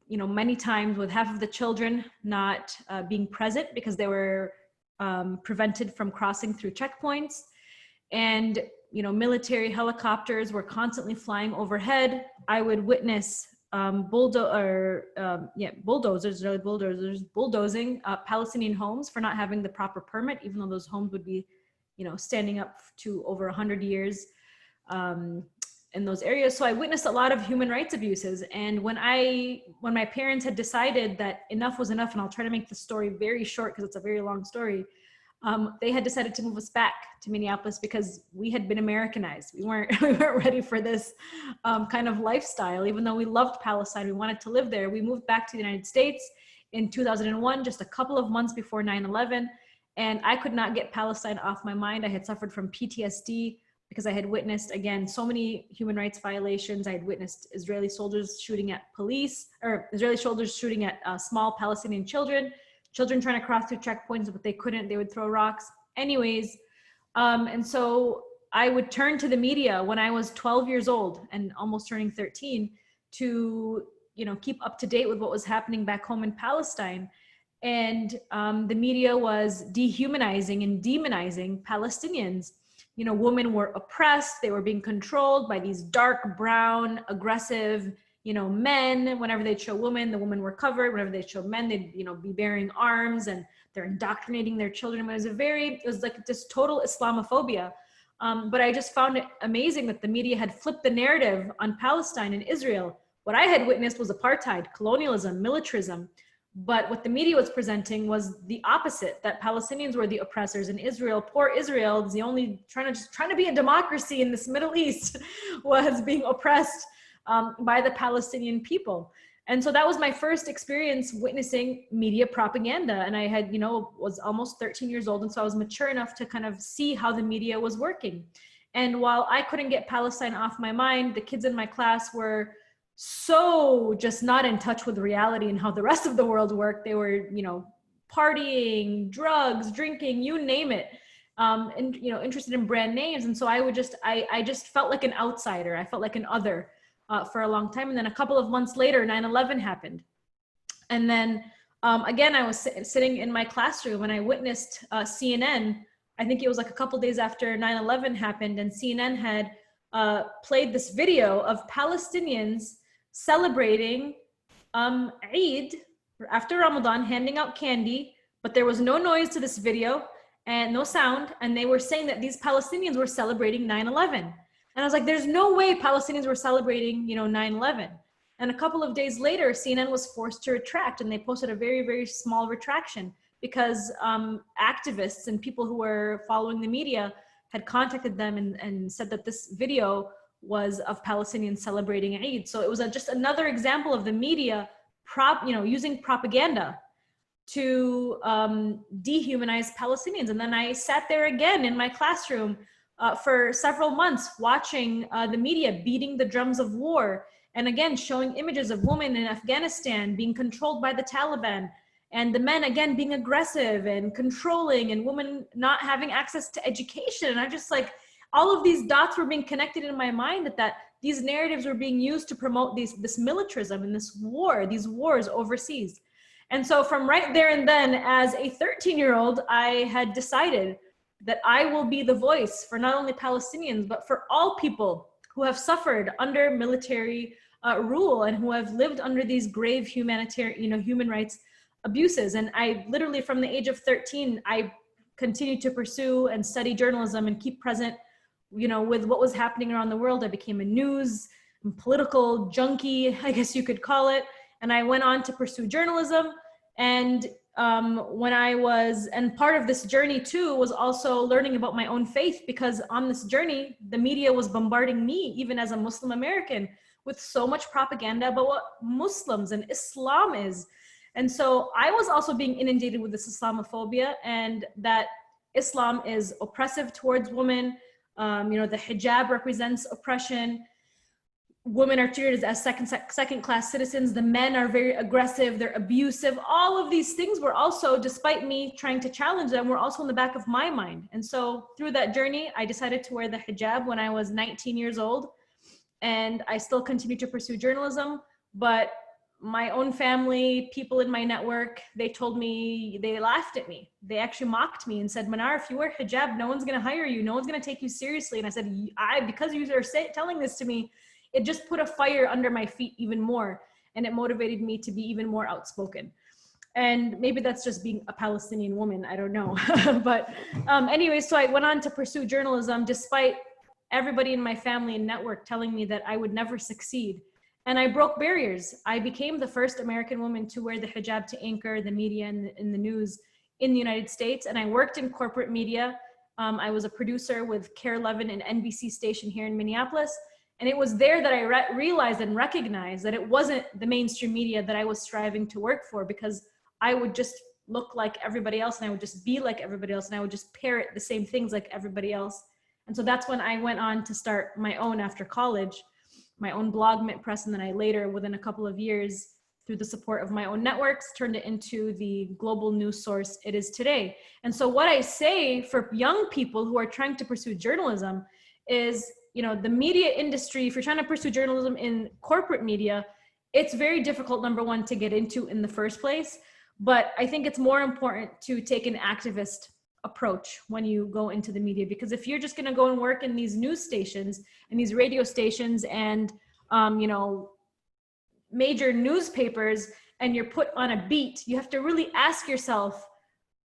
many times with half of the children not being present because they were prevented from crossing through checkpoints. And, military helicopters were constantly flying overhead. I would witness bulldozers bulldozing Palestinian homes for not having the proper permit, even though those homes would be, standing up to over 100 years in those areas. So I witnessed a lot of human rights abuses. And when my parents had decided that enough was enough, and I'll try to make the story very short because it's a very long story, they had decided to move us back to Minneapolis because we had been Americanized. We weren't ready for this kind of lifestyle. Even though we loved Palestine, we wanted to live there. We moved back to the United States in 2001, just a couple of months before 9/11. And I could not get Palestine off my mind. I had suffered from PTSD because I had witnessed, again, so many human rights violations. I had witnessed Israeli soldiers shooting at police, or Israeli soldiers shooting at small Palestinian children trying to cross through checkpoints, but they couldn't. They would throw rocks. Anyways, and so I would turn to the media when I was 12 years old and almost turning 13 to, keep up to date with what was happening back home in Palestine. And the media was dehumanizing and demonizing Palestinians. Women were oppressed. They were being controlled by these dark brown, aggressive, men. Whenever they'd show women, the women were covered. Whenever they'd show men, they'd, be bearing arms, and they're indoctrinating their children. It was like this total Islamophobia. But I just found it amazing that the media had flipped the narrative on Palestine and Israel. What I had witnessed was apartheid, colonialism, militarism. But what the media was presenting was the opposite, that Palestinians were the oppressors, and Israel, poor Israel, is the only trying to be a democracy in this Middle East, was being oppressed by the Palestinian people. And so that was my first experience witnessing media propaganda. And I had, was almost 13 years old. And so I was mature enough to kind of see how the media was working. And while I couldn't get Palestine off my mind, the kids in my class were so just not in touch with reality and how the rest of the world worked. They were, partying, drugs, drinking, you name it. And, interested in brand names. And so I just felt like an outsider. I felt like an other for a long time. And then a couple of months later, 9/11 happened. And then again, I was sitting in my classroom and I witnessed CNN. I think it was like a couple days after 9/11 happened, and CNN had played this video of Palestinians celebrating Eid after Ramadan, handing out candy, but there was no noise to this video and no sound. And they were saying that these Palestinians were celebrating 9/11. And I was like, there's no way Palestinians were celebrating, 9/11. And a couple of days later, CNN was forced to retract, and they posted a very, very small retraction because activists and people who were following the media had contacted them and said that this video was of Palestinians celebrating Eid. So it was just another example of the media using propaganda to dehumanize Palestinians. And then I sat there again in my classroom for several months watching the media beating the drums of war, and again showing images of women in Afghanistan being controlled by the Taliban, and the men again being aggressive and controlling, and women not having access to education. And I just like, all of these dots were being connected in my mind that these narratives were being used to promote this militarism and these wars overseas. And so from right there and then, as a 13-year-old, I had decided that I will be the voice for not only Palestinians, but for all people who have suffered under military rule and who have lived under these grave human rights abuses. And I literally, from the age of 13, I continued to pursue and study journalism and keep present, you know, with what was happening around the world. I became a news and political junkie, I guess you could call it. And I went on to pursue journalism. And and part of this journey too was also learning about my own faith, because on this journey, the media was bombarding me, even as a Muslim American, with so much propaganda about what Muslims and Islam is. And so I was also being inundated with this Islamophobia, and that Islam is oppressive towards women. You know, the hijab represents oppression. Women are treated as second-class citizens. The men are very aggressive, they're abusive. All of these things were also, despite me trying to challenge them, were also in the back of my mind. And so through that journey, I decided to wear the hijab when I was 19 years old. And I still continue to pursue journalism, but my own family, people in my network, they told me, they laughed at me. They actually mocked me and said, Mnar, if you wear hijab, no one's gonna hire you. No one's gonna take you seriously. And I said, because you are telling this to me, it just put a fire under my feet even more. And it motivated me to be even more outspoken. And maybe that's just being a Palestinian woman, I don't know. But anyway, so I went on to pursue journalism despite everybody in my family and network telling me that I would never succeed. And I broke barriers. I became the first American woman to wear the hijab to anchor the media and in the news in the United States. And I worked in corporate media. I was a producer with KARE 11, an NBC station here in Minneapolis. And it was there that I realized and recognized that it wasn't the mainstream media that I was striving to work for, because I would just look like everybody else, and I would just be like everybody else, and I would just parrot the same things like everybody else. And so that's when I went on to start my own after college, my own blog, Mint Press, and then I later, within a couple of years, through the support of my own networks, turned it into the global news source it is today. And so what I say for young people who are trying to pursue journalism is, you know, the media industry, if you're trying to pursue journalism in corporate media, it's very difficult, number one, to get into in the first place. But I think it's more important to take an activist approach when you go into the media, because if you're just going to go and work in these news stations and these radio stations and, you know, major newspapers, and you're put on a beat, you have to really ask yourself,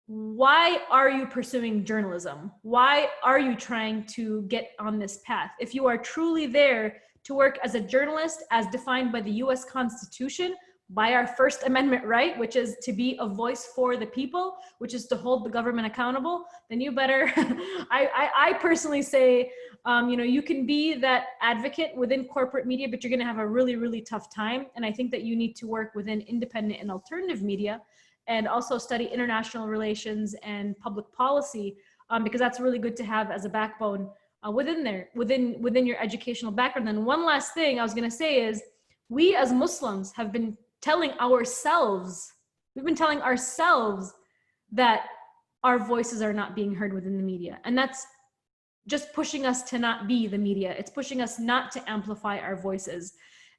why are you pursuing journalism? Why are you trying to get on this path? If you are truly there to work as a journalist, as defined by the US Constitution, by our First Amendment right, which is to be a voice for the people, which is to hold the government accountable, then you better, I personally say, you know, you can be that advocate within corporate media, but you're gonna have a really, really tough time. And I think that you need to work within independent and alternative media, and also study international relations and public policy, because that's really good to have as a backbone within your educational background. And one last thing I was gonna say is, we as Muslims have been telling ourselves that our voices are not being heard within the media. And that's just pushing us to not be the media. It's pushing us not to amplify our voices.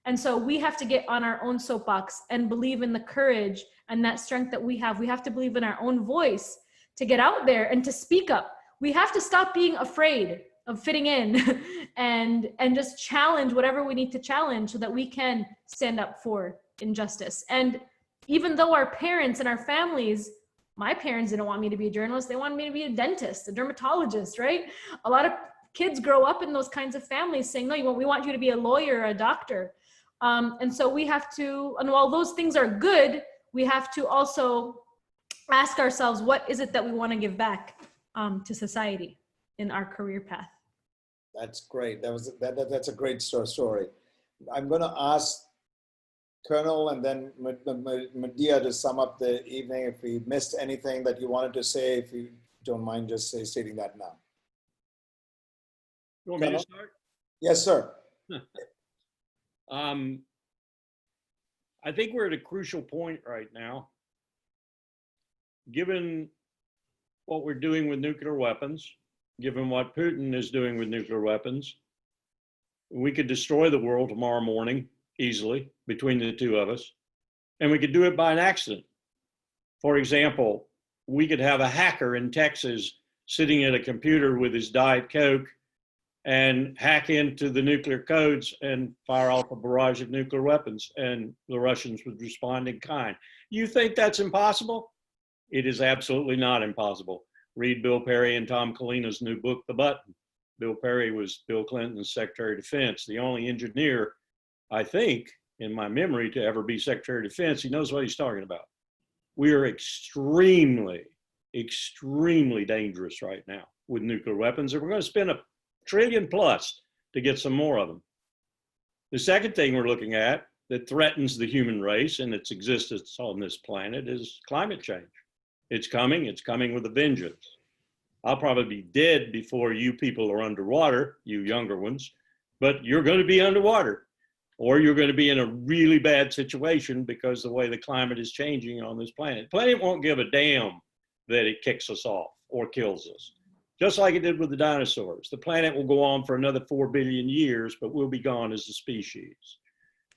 And so we have to get on our own soapbox and believe in the courage and that strength that we have. We have to believe in our own voice to get out there and to speak up. We have to stop being afraid of fitting in and just challenge whatever we need to challenge so that we can stand up for injustice. And even though our parents and our families, my parents didn't want me to be a journalist, they wanted me to be a dentist, a dermatologist, right? A lot of kids grow up in those kinds of families saying, no, we want you to be a lawyer or a doctor. And so we have to, and while those things are good, we have to also ask ourselves, what is it that we want to give back to society in our career path? That's great. That's a great story. I'm going to ask Colonel and then Medea to sum up the evening. If we missed anything that you wanted to say, if you don't mind just stating that now. You want me to start? Yes, sir. I think we're at a crucial point right now, given what we're doing with nuclear weapons, given what Putin is doing with nuclear weapons. We could destroy the world tomorrow morning easily between the two of us, and we could do it by an accident. For example, we could have a hacker in Texas sitting at a computer with his Diet Coke and hack into the nuclear codes and fire off a barrage of nuclear weapons, and the Russians would respond in kind. You think that's impossible? It is absolutely not impossible. Read Bill Perry and Tom Kalina's new book, The Button. Bill Perry was Bill Clinton's Secretary of Defense, the only engineer, I think, in my memory, to ever be Secretary of Defense. He knows what he's talking about. We are extremely, extremely dangerous right now with nuclear weapons, and we're going to spend $1 trillion plus to get some more of them. The second thing we're looking at that threatens the human race and its existence on this planet is climate change. It's coming with a vengeance. I'll probably be dead before you people are underwater, you younger ones, but you're going to be underwater, or you're going to be in a really bad situation because the way the climate is changing on this planet. The planet won't give a damn that it kicks us off or kills us, just like it did with the dinosaurs. The planet will go on for another 4 billion years, but we'll be gone as a species.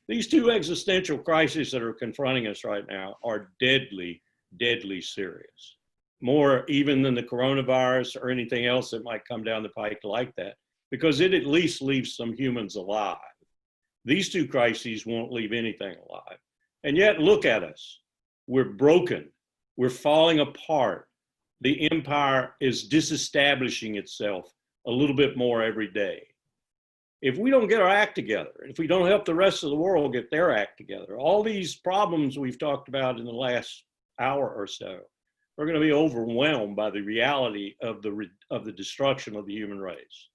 These two existential crises that are confronting us right now are deadly, deadly serious. More even than the coronavirus or anything else that might come down the pike like that, because it at least leaves some humans alive. These two crises won't leave anything alive. And yet, look at us. We're broken. We're falling apart. The empire is disestablishing itself a little bit more every day. If we don't get our act together, if we don't help the rest of the world get their act together, all these problems we've talked about in the last hour or so are going to be overwhelmed by the reality of the destruction of the human race.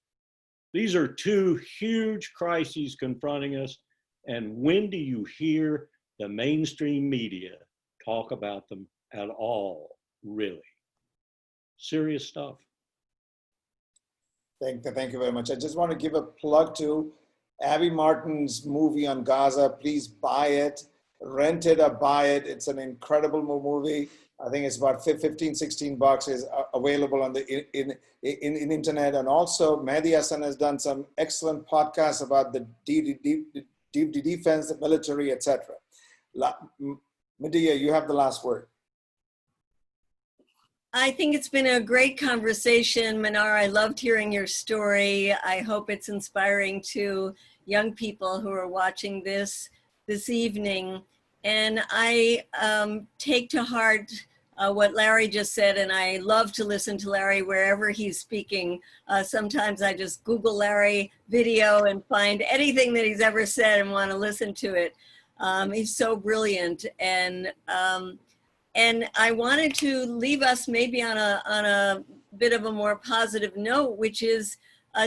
These are two huge crises confronting us. And when do you hear the mainstream media talk about them at all, really? Serious stuff. Thank you very much. I just want to give a plug to Abby Martin's movie on Gaza. Please buy it, rent it or buy it. It's an incredible movie. I think it's about 15, 16 bucks is available on the in internet. And also Medea has done some excellent podcasts about the defense, the military, etc. Medea, you have the last word. I think it's been a great conversation, Mnar. I loved hearing your story. I hope it's inspiring to young people who are watching this evening. And I take to heart what Larry just said, and I love to listen to Larry wherever he's speaking. Sometimes I just Google Larry video and find anything that he's ever said and want to listen to it. He's so brilliant. And I wanted to leave us maybe on a bit of a more positive note, which is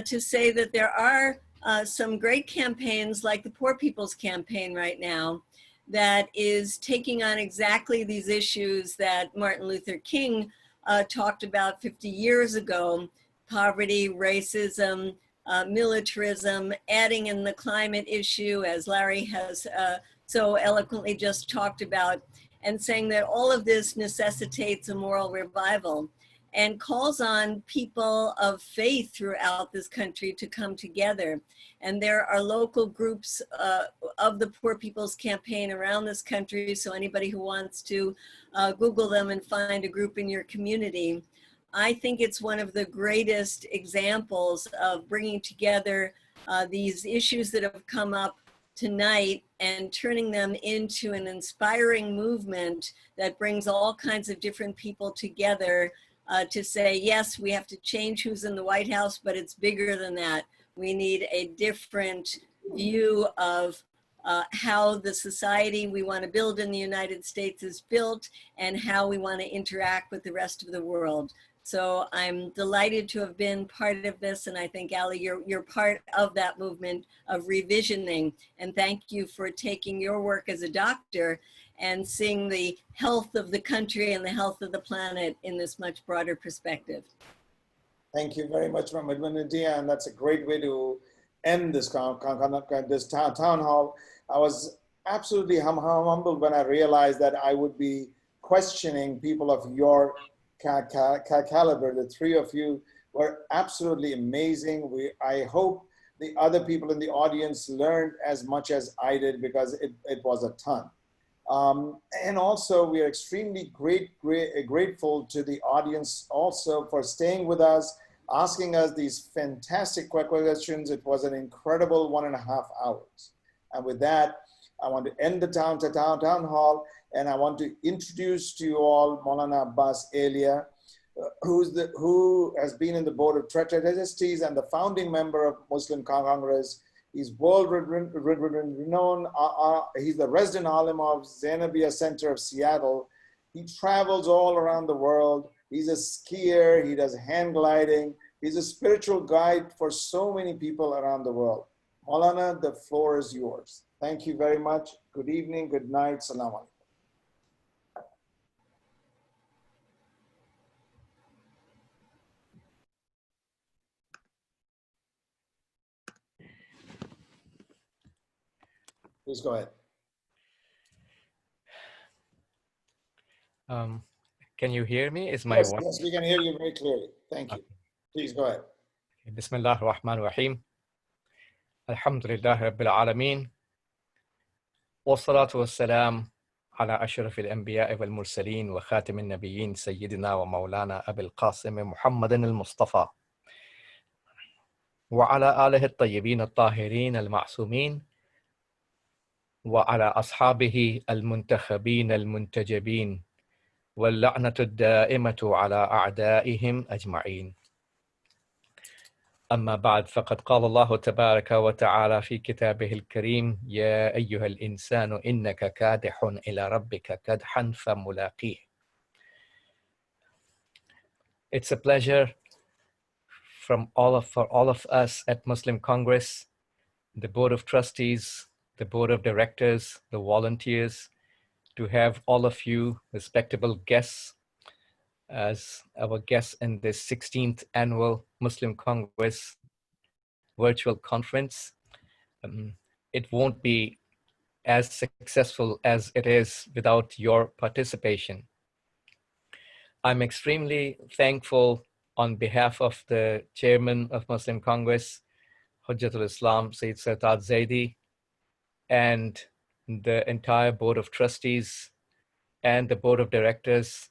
to say that there are some great campaigns like the Poor People's Campaign right now that is taking on exactly these issues that Martin Luther King talked about 50 years ago: poverty, racism, militarism, adding in the climate issue, as Larry has so eloquently just talked about, and saying that all of this necessitates a moral revival and calls on people of faith throughout this country to come together. And there are local groups of the Poor People's Campaign around this country, so anybody who wants to Google them and find a group in your community. I think it's one of the greatest examples of bringing together these issues that have come up tonight and turning them into an inspiring movement that brings all kinds of different people together to say, yes, we have to change who's in the White House, but it's bigger than that. We need a different view of how the society we want to build in the United States is built and how we want to interact with the rest of the world. So I'm delighted to have been part of this, and I think, Ali, you're part of that movement of revisioning. And thank you for taking your work as a doctor and seeing the health of the country and the health of the planet in this much broader perspective. Thank you very much, Medea, and that's a great way to end this town hall. I was absolutely humbled when I realized that I would be questioning people of your caliber. The three of you were absolutely amazing. I hope the other people in the audience learned as much as I did, because it was a ton. And also we are extremely grateful to the audience also for staying with us, asking us these fantastic questions. It was an incredible 1.5 hours. And with that, I want to end the town hall And I want to introduce to you all Maulana Abbas Elia, who has been in the board of trustees and the founding member of Muslim Congress. He's world renowned. He's the resident alim of Zainabia Center of Seattle. He travels all around the world. He's a skier. He does hang gliding. He's a spiritual guide for so many people around the world. Maulana, the floor is yours. Thank you very much. Good evening. Good night. Salam alaikum. Please go ahead. Can you hear me? Is my Yes, voice? yes, we can hear you very clearly. Thank you. Please go ahead. Bismillah ar-Rahman ar-Rahim. Alhamdulillah Rabbil Alameen. Wassalatu wassalam ala ashraf al-anbiya wal mursaleen wa khatim al-nabiyyin sayyidina wa maulana Abil Qasim Muhammadin al-Mustafa wa ala alihi al-tayyibin al-tahirin al-ma'sumin wa ala ashabihi al-muntakhabin al-muntajabin واللعنة الدائمة على أعدائهم أجمعين. أما بعد فقد قال الله تبارك وتعالى في كتابه الكريم يا أيها الإنسان إنك كادح إلى ربك كدحا فملاقيه. It's a pleasure for all of us at Muslim Congress, the Board of Trustees, the Board of Directors, the volunteers, to have all of you respectable guests as our guests in this 16th annual Muslim Congress virtual conference. It won't be as successful as it is without your participation. I'm extremely thankful on behalf of the chairman of Muslim Congress, Hujjatul Islam, Sayyid Sartaj Zaidi, and the entire board of trustees and the board of directors.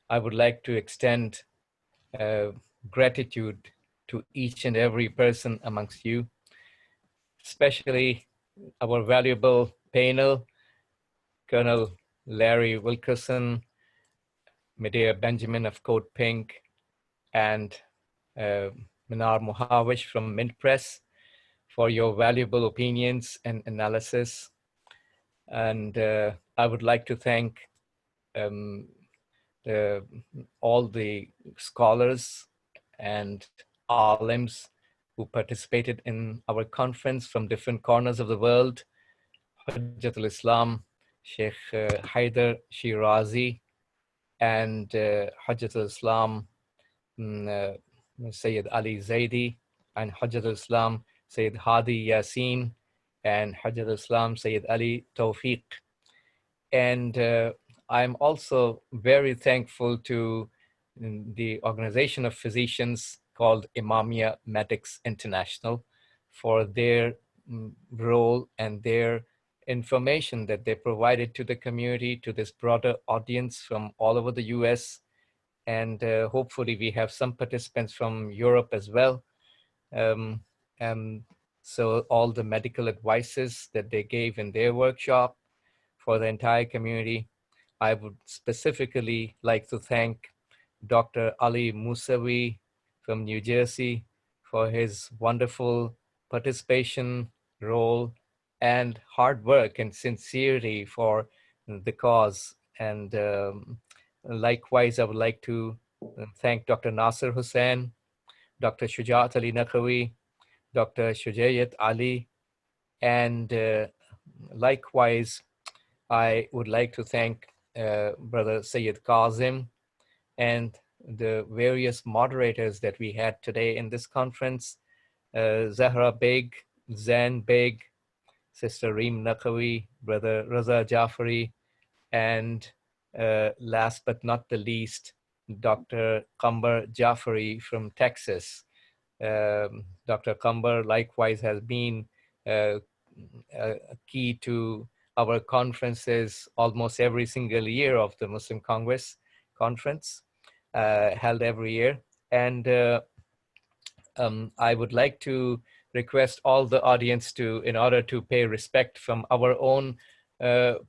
I would like to extend gratitude to each and every person amongst you, especially our valuable panel, Colonel Larry Wilkerson, Medea Benjamin of Code Pink, and Mnar Muhawesh from Mint Press, for your valuable opinions and analysis. And I would like to thank all the scholars and alims who participated in our conference from different corners of the world. Hujjatul Islam, Sheikh Haider Shirazi, and Hujjatul Islam, Sayyid Ali Zaidi, and Hujjatul Islam, Sayyid Hadi Yasin, and Hujjatul Islam, Sayyid Ali Tawfiq. And I'm also very thankful to the organization of physicians called Imamia Medics International for their role and their information that they provided to the community, to this broader audience from all over the US. And hopefully we have some participants from Europe as well. So all the medical advices that they gave in their workshop for the entire community. I would specifically like to thank Dr. Ali Musawi from New Jersey for his wonderful participation, role, and hard work and sincerity for the cause. And likewise, I would like to thank Dr. Nasir Hussain, Dr. Shujaat Ali Naqawi, Dr. Shujayat Ali, and likewise, I would like to thank Brother Sayyid Kazim and the various moderators that we had today in this conference, Zahra Beg, Zain Beg, Sister Reem Naqawi, Brother Raza Jafari, and last but not the least, Dr. Qambar Jafari from Texas. Dr. Qambar likewise has been a key to our conferences almost every single year of the Muslim Congress conference held every year. And I would like to request all the audience to, in order to pay respect from our own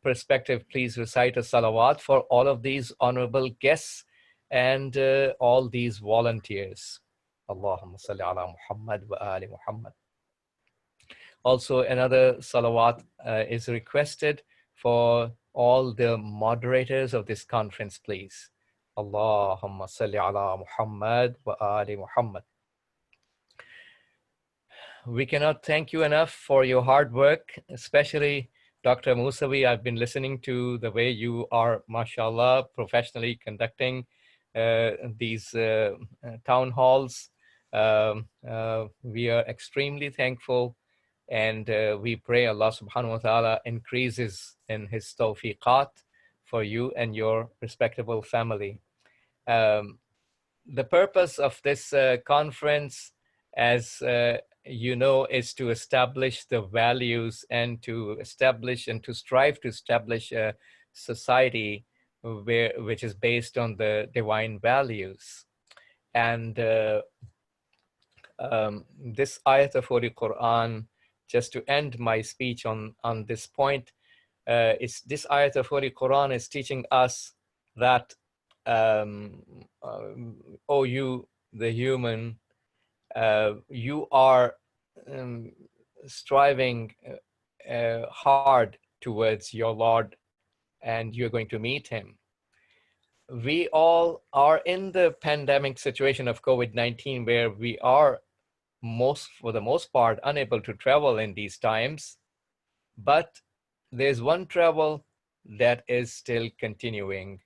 perspective, please recite a salawat for all of these honorable guests and all these volunteers. Allahumma salli ala Muhammad wa ali Muhammad. Also, another salawat is requested for all the moderators of this conference, please. Allahumma salli ala Muhammad wa ali Muhammad. We cannot thank you enough for your hard work, especially Dr. Musawi. I've been listening to the way you are, mashallah, professionally conducting these town halls. We are extremely thankful, and we pray Allah subhanahu wa ta'ala increases in his tawfiqat for you and your respectable family. The purpose of this conference, as you know, is to establish the values and to establish and to strive to establish a society which is based on the divine values. And this ayat of Holy Quran, just to end my speech on this point, this ayat of Holy Quran is teaching us that, oh, you, the human, you are striving hard towards your Lord, and you're going to meet him. We all are in the pandemic situation of COVID-19, where we are for the most part, unable to travel in these times. But there's one travel that is still continuing,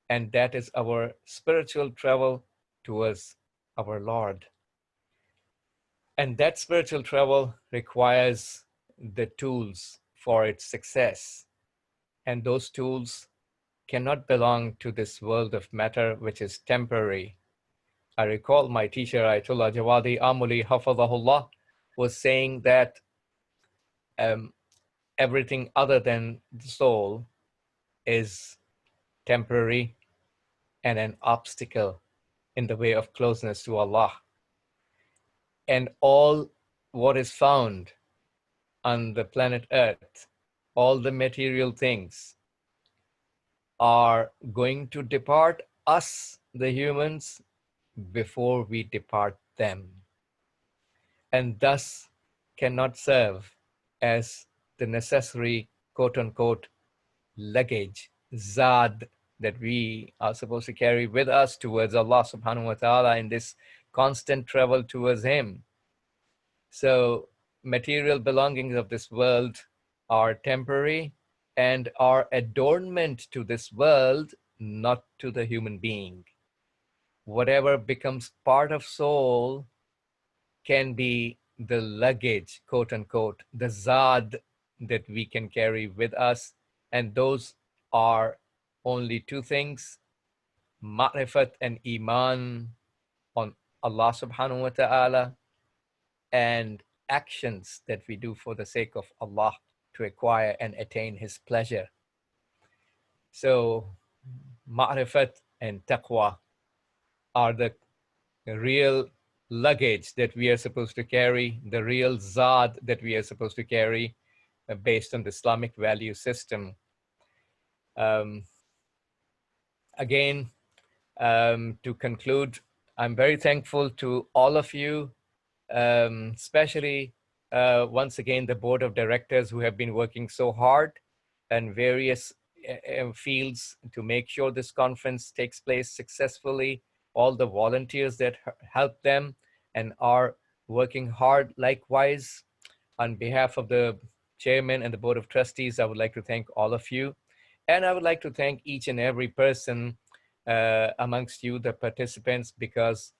and that is our spiritual travel towards our Lord. And that spiritual travel requires the tools for its success. And those tools cannot belong to this world of matter, which is temporary. I recall my teacher, Ayatollah Jawadi Amuli, Hafadahullah, was saying that everything other than the soul is temporary and an obstacle in the way of closeness to Allah. And all what is found on the planet Earth, all the material things, are going to depart us, the humans, before we depart them, and thus cannot serve as the necessary quote-unquote luggage, zad, that we are supposed to carry with us towards Allah subhanahu wa ta'ala in this constant travel towards him. So material belongings of this world are temporary and are adornment to this world, not to the human being. Whatever becomes part of soul can be the luggage, quote unquote, the zad that we can carry with us. And those are only two things: ma'rifat and iman on Allah subhanahu wa ta'ala, and actions that we do for the sake of Allah to acquire and attain his pleasure. So ma'rifat and taqwa are the real luggage that we are supposed to carry, the real zad that we are supposed to carry based on the Islamic value system. Again, to conclude, I'm very thankful to all of you, especially once again, the board of directors who have been working so hard in various fields to make sure this conference takes place successfully, all the volunteers that help them and are working hard. Likewise, on behalf of the chairman and the board of trustees, I would like to thank all of you. And I would like to thank each and every person amongst you, the participants, because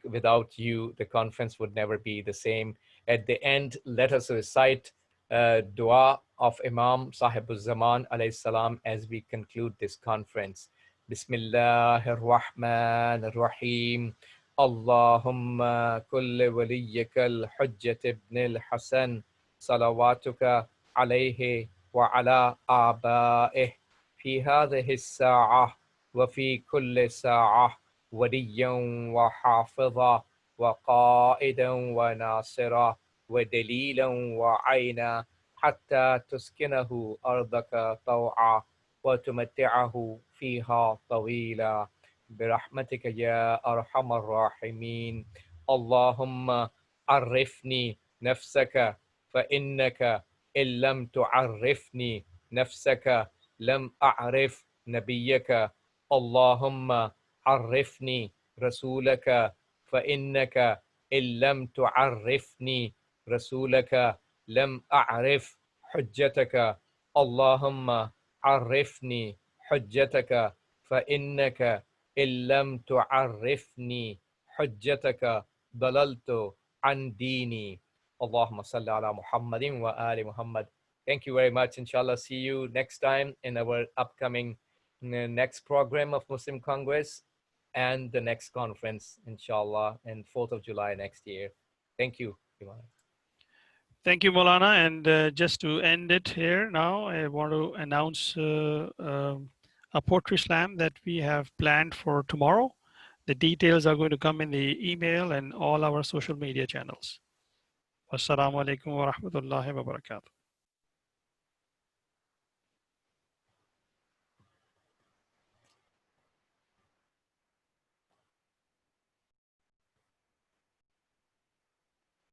without you, the conference would never be the same. At the end, let us recite dua of Imam Sahibul Zaman alayhi salam as we conclude this conference. Bismillahir Rahmanir Rahim. Allahumma kulli waliyyika al-hujjat ibn al-Hasan salawatuka alayhi wa ala aba'ih fi hadhihi as-sa'ah wa fi kulli sa'ah waliyan wa hafidha wa qa'idan wa nasira wa dalilan wa ayna حتى تسكنه أرضك طوعا وتمتعه فيها طويلا برحمتك يا أرحم الراحمين. اللهم عرفني نفسك فإنك إن لم تعرفني نفسك لم أعرف نبيك. اللهم عرفني رسولك فإنك إن لم تعرفني رسولك لم أعرف حجتك. اللهم عرفني حجتك فإنك إن لم تعرفني حجتك ضللت عن ديني. اللهم صل على محمد وآل محمد. Thank you very much. Inshallah, see you next time in our upcoming next program of Muslim Congress and the next conference, inshallah, and 4th of July next year. Thank you. Thank you, Maulana. And just to end it here now, I want to announce a poetry slam that we have planned for tomorrow. The details are going to come in the email and all our social media channels. Wassalamu alaikum wa rahmatullahi wa barakatuh.